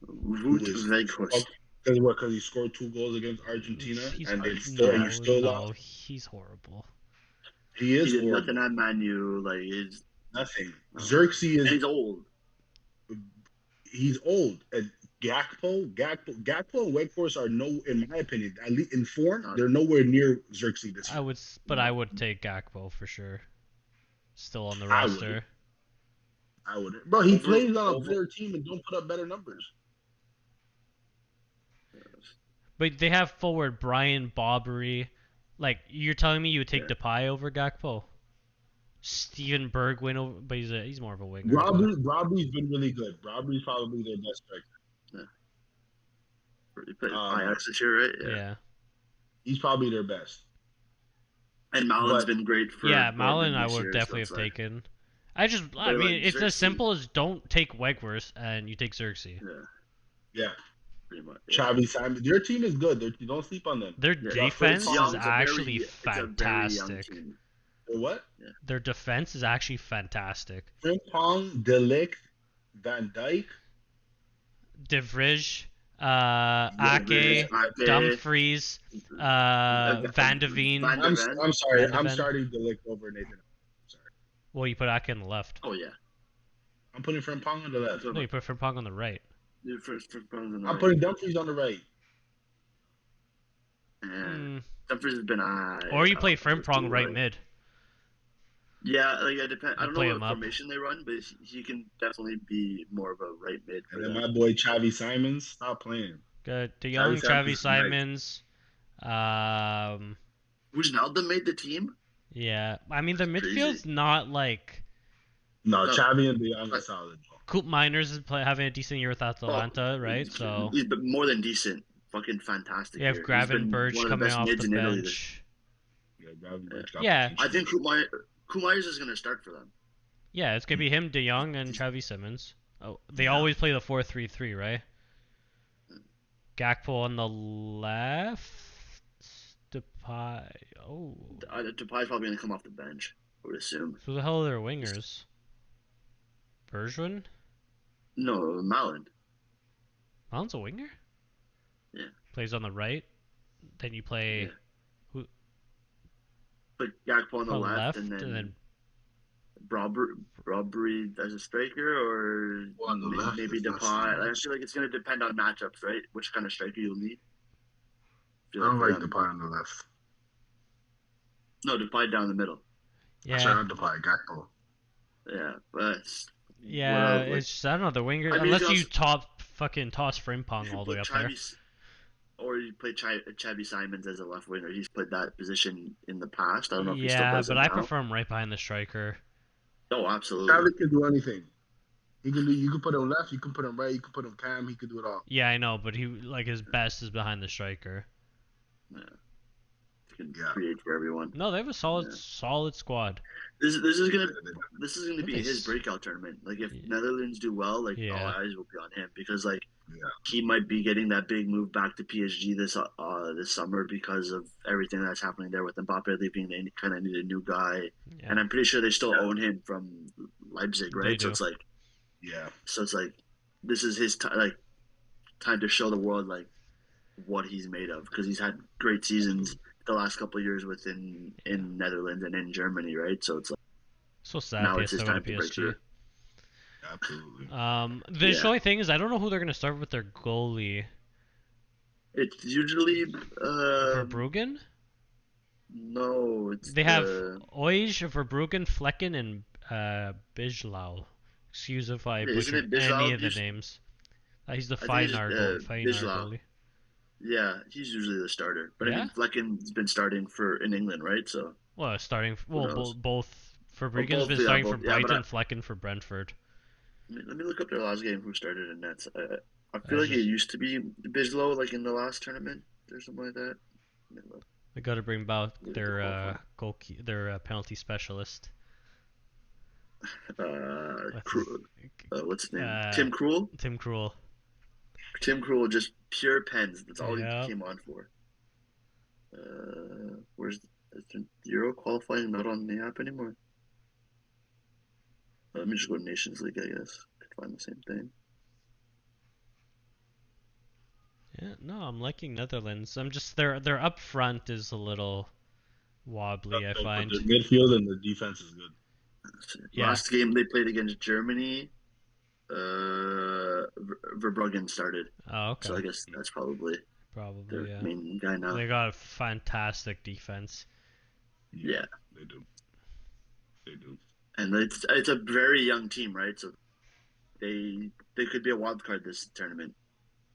S1: who
S3: Wout
S1: is
S3: Weghorst.
S1: because he scored 2 goals against Argentina, and you still lost.
S2: He's horrible.
S1: He is
S3: He did
S1: horrible.
S3: nothing at Man U. Like it's
S1: Nothing. Xerxes
S3: and
S1: is
S3: he's old.
S1: he's old. And Gakpo, and Weghorst are in my opinion, at least in form, they're nowhere near Xerxes this year.
S2: I would take Gakpo for sure. Still on the roster.
S1: I would. Bro, he plays on a better team and don't put up better numbers.
S2: But they have forward Brian Bobbery. Like, you're telling me you would take Depay over Gakpo? Steven Bergwijn over, but he's more of a winger.
S1: Robbie's been really good. Robbie's probably their best striker.
S3: Yeah. He played Ajax this year, right?
S2: Yeah.
S1: He's probably their best.
S3: And Malin's been great for.
S2: Yeah, Malin I would definitely have taken. I mean, it's as simple as don't take Weghorst and you take Xerxes.
S1: Yeah.
S3: Pretty much.
S1: Xavi Simon, your team is good. You don't sleep on them.
S2: Their defense is actually fantastic.
S1: What?
S3: Yeah.
S2: Their defense is actually fantastic.
S1: Frimpong, De Ligt, Van Dijk,
S2: De Vrij, Ake, Dumfries, Van de Veen.
S1: I'm sorry. I'm starting De Ligt over Nathan. Sorry.
S2: Well, you put Ake on the left.
S3: Oh, yeah.
S1: I'm putting Frimpong on the left.
S2: No, you put Frimpong on the right.
S1: I'm putting Dumfries on the right.
S3: Dumfries has been
S2: or you play Frimpong right mid.
S3: Yeah, like it depends. I don't know what formation they run, but he can definitely be more of a right mid.
S1: And then my boy Xavi Simons, stop playing.
S2: Good, De Jong, Xavi Simons.
S3: Wijnaldum made the team.
S2: Yeah, I mean the midfield's not like.
S1: No, Xavi and De Jong are solid.
S2: Coop Miners is having a decent year with Atalanta, right? So
S3: he's been more than decent. Fucking fantastic.
S2: You have Gravenberch coming off the bench.
S1: Yeah,
S3: I think Coop Miners is going to start for them.
S2: Yeah, it's going to be him, De Jong, and Xavi Simons. Oh, they always play the 4-3-3, right? Gakpo on the left. Depay. Oh.
S3: Depay's probably going to come off the bench, I would assume.
S2: So who the hell are their wingers? Bergwijn?
S3: No, Malin.
S2: Malin's a winger?
S3: Yeah.
S2: Plays on the right. Then you play...
S3: Yeah.
S2: Who?
S3: Put Gakpo on the left and then Robbery as a striker, or maybe Depay. I feel like it's going to depend on matchups, right? Which kind of striker you'll need.
S1: I don't like Depay on the left.
S3: No, Depay down the middle.
S2: Yeah.
S1: Sorry, not Depay, Gakpo.
S3: Yeah, but...
S2: Yeah, it's just, I don't know, the winger... unless you toss Frimpong all the way up there.
S3: Or you play Xavi Simons as a left winger. He's played that position in the past. I don't know if he still does it now.
S2: I prefer him right behind the striker.
S3: Oh, absolutely.
S1: Xavi can do anything. You can put him left, you can put him right, you can put him cam, he can do it all.
S2: Yeah, I know, but his best is behind the striker.
S3: Yeah. He can create for everyone.
S2: No, they have a solid squad.
S3: This is gonna be his breakout tournament. Like if Netherlands do well, like all eyes will be on him because he might be getting that big move back to PSG this summer because of everything that's happening there with Mbappe leaving. They kind of need a new guy, and I'm pretty sure they still own him from Leipzig, right? So it's like, So it's like this is his time to show the world what he's made of because he's had great seasons the last couple of years in Netherlands and in Germany, right? So it's like
S2: so sad.
S3: Now it's his time to break through.
S1: Absolutely.
S2: The only thing is, I don't know who they're gonna start with their goalie.
S3: It's usually
S2: Verbruggen.
S3: No,
S2: they have Oij, Verbruggen, Flecken, and Bijlau. Excuse if I butchered any of the names. He's the Feyenoord goalie.
S3: Yeah, he's usually the starter. But I mean, Flecken's been starting in England, right? So
S2: starting both Fabricans been
S3: yeah,
S2: starting for
S3: both. Yeah,
S2: Brighton, Flecken for Brentford.
S3: let me look up their last game. Who started in nets? I
S2: I
S3: feel like it
S2: just
S3: used to be Bislow, like in the last tournament or something like that. Let me look.
S2: they got to bring back
S3: Look at the
S2: their
S3: qualifying.
S2: their penalty specialist. What's his,
S3: What's his name?
S2: uh,
S3: Tim Krul.
S2: Tim Krul.
S3: Tim Krul, just pure pens. That's all he
S2: Yeah.
S3: came on for. Where's is the Euro qualifying not on the app anymore? Let me just go to Nations League, I guess. Could find the same thing.
S2: Yeah, no, I'm liking Netherlands. I'm just their up front is a little wobbly, I
S1: But
S2: find.
S1: the midfield and the defense is good.
S2: Yeah.
S3: Last game they played against Germany, Verbruggen started.
S2: Oh, okay.
S3: So I guess that's probably their
S2: Yeah.
S3: main guy now.
S2: They got a fantastic defense.
S3: Yeah,
S1: they do. They do.
S3: and it's a very young team, right? So they could be a wild card this tournament.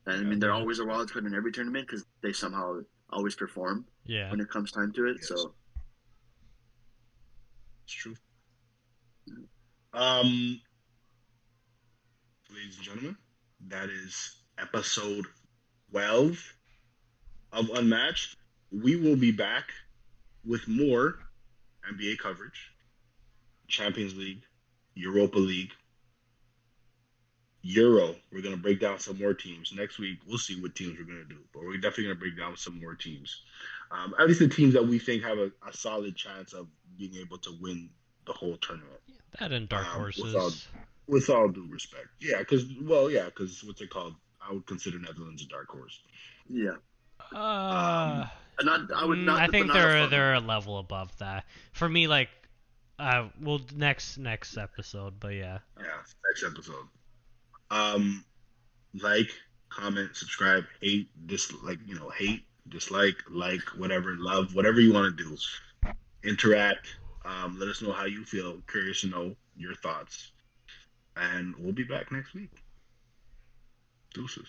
S3: And I mean, they're always a wild card in every tournament because they somehow always perform when it comes time to it.
S1: Yes.
S3: So
S1: it's true. Ladies and gentlemen, that is episode 12 of Unmatched. We will be back with more NBA coverage, Champions League, Europa League, Euro. We're going to break down some more teams. Next week, we'll see what teams we're going to do, but we're definitely going to break down some more teams. At least the teams that we think have a solid chance of being able to win the whole tournament.
S2: Yeah, that and dark horses.
S1: With all due respect. Yeah, because what's it called? I would consider Netherlands a dark horse.
S3: yeah.
S2: I think they're a level above that. For me, like, well, next episode, but yeah.
S1: Yeah, next episode. Like, comment, subscribe, hate, dislike, like, whatever, love, whatever you want to do. Interact. Let us know how you feel. Curious to know your thoughts. And we'll be back next week. Deuces.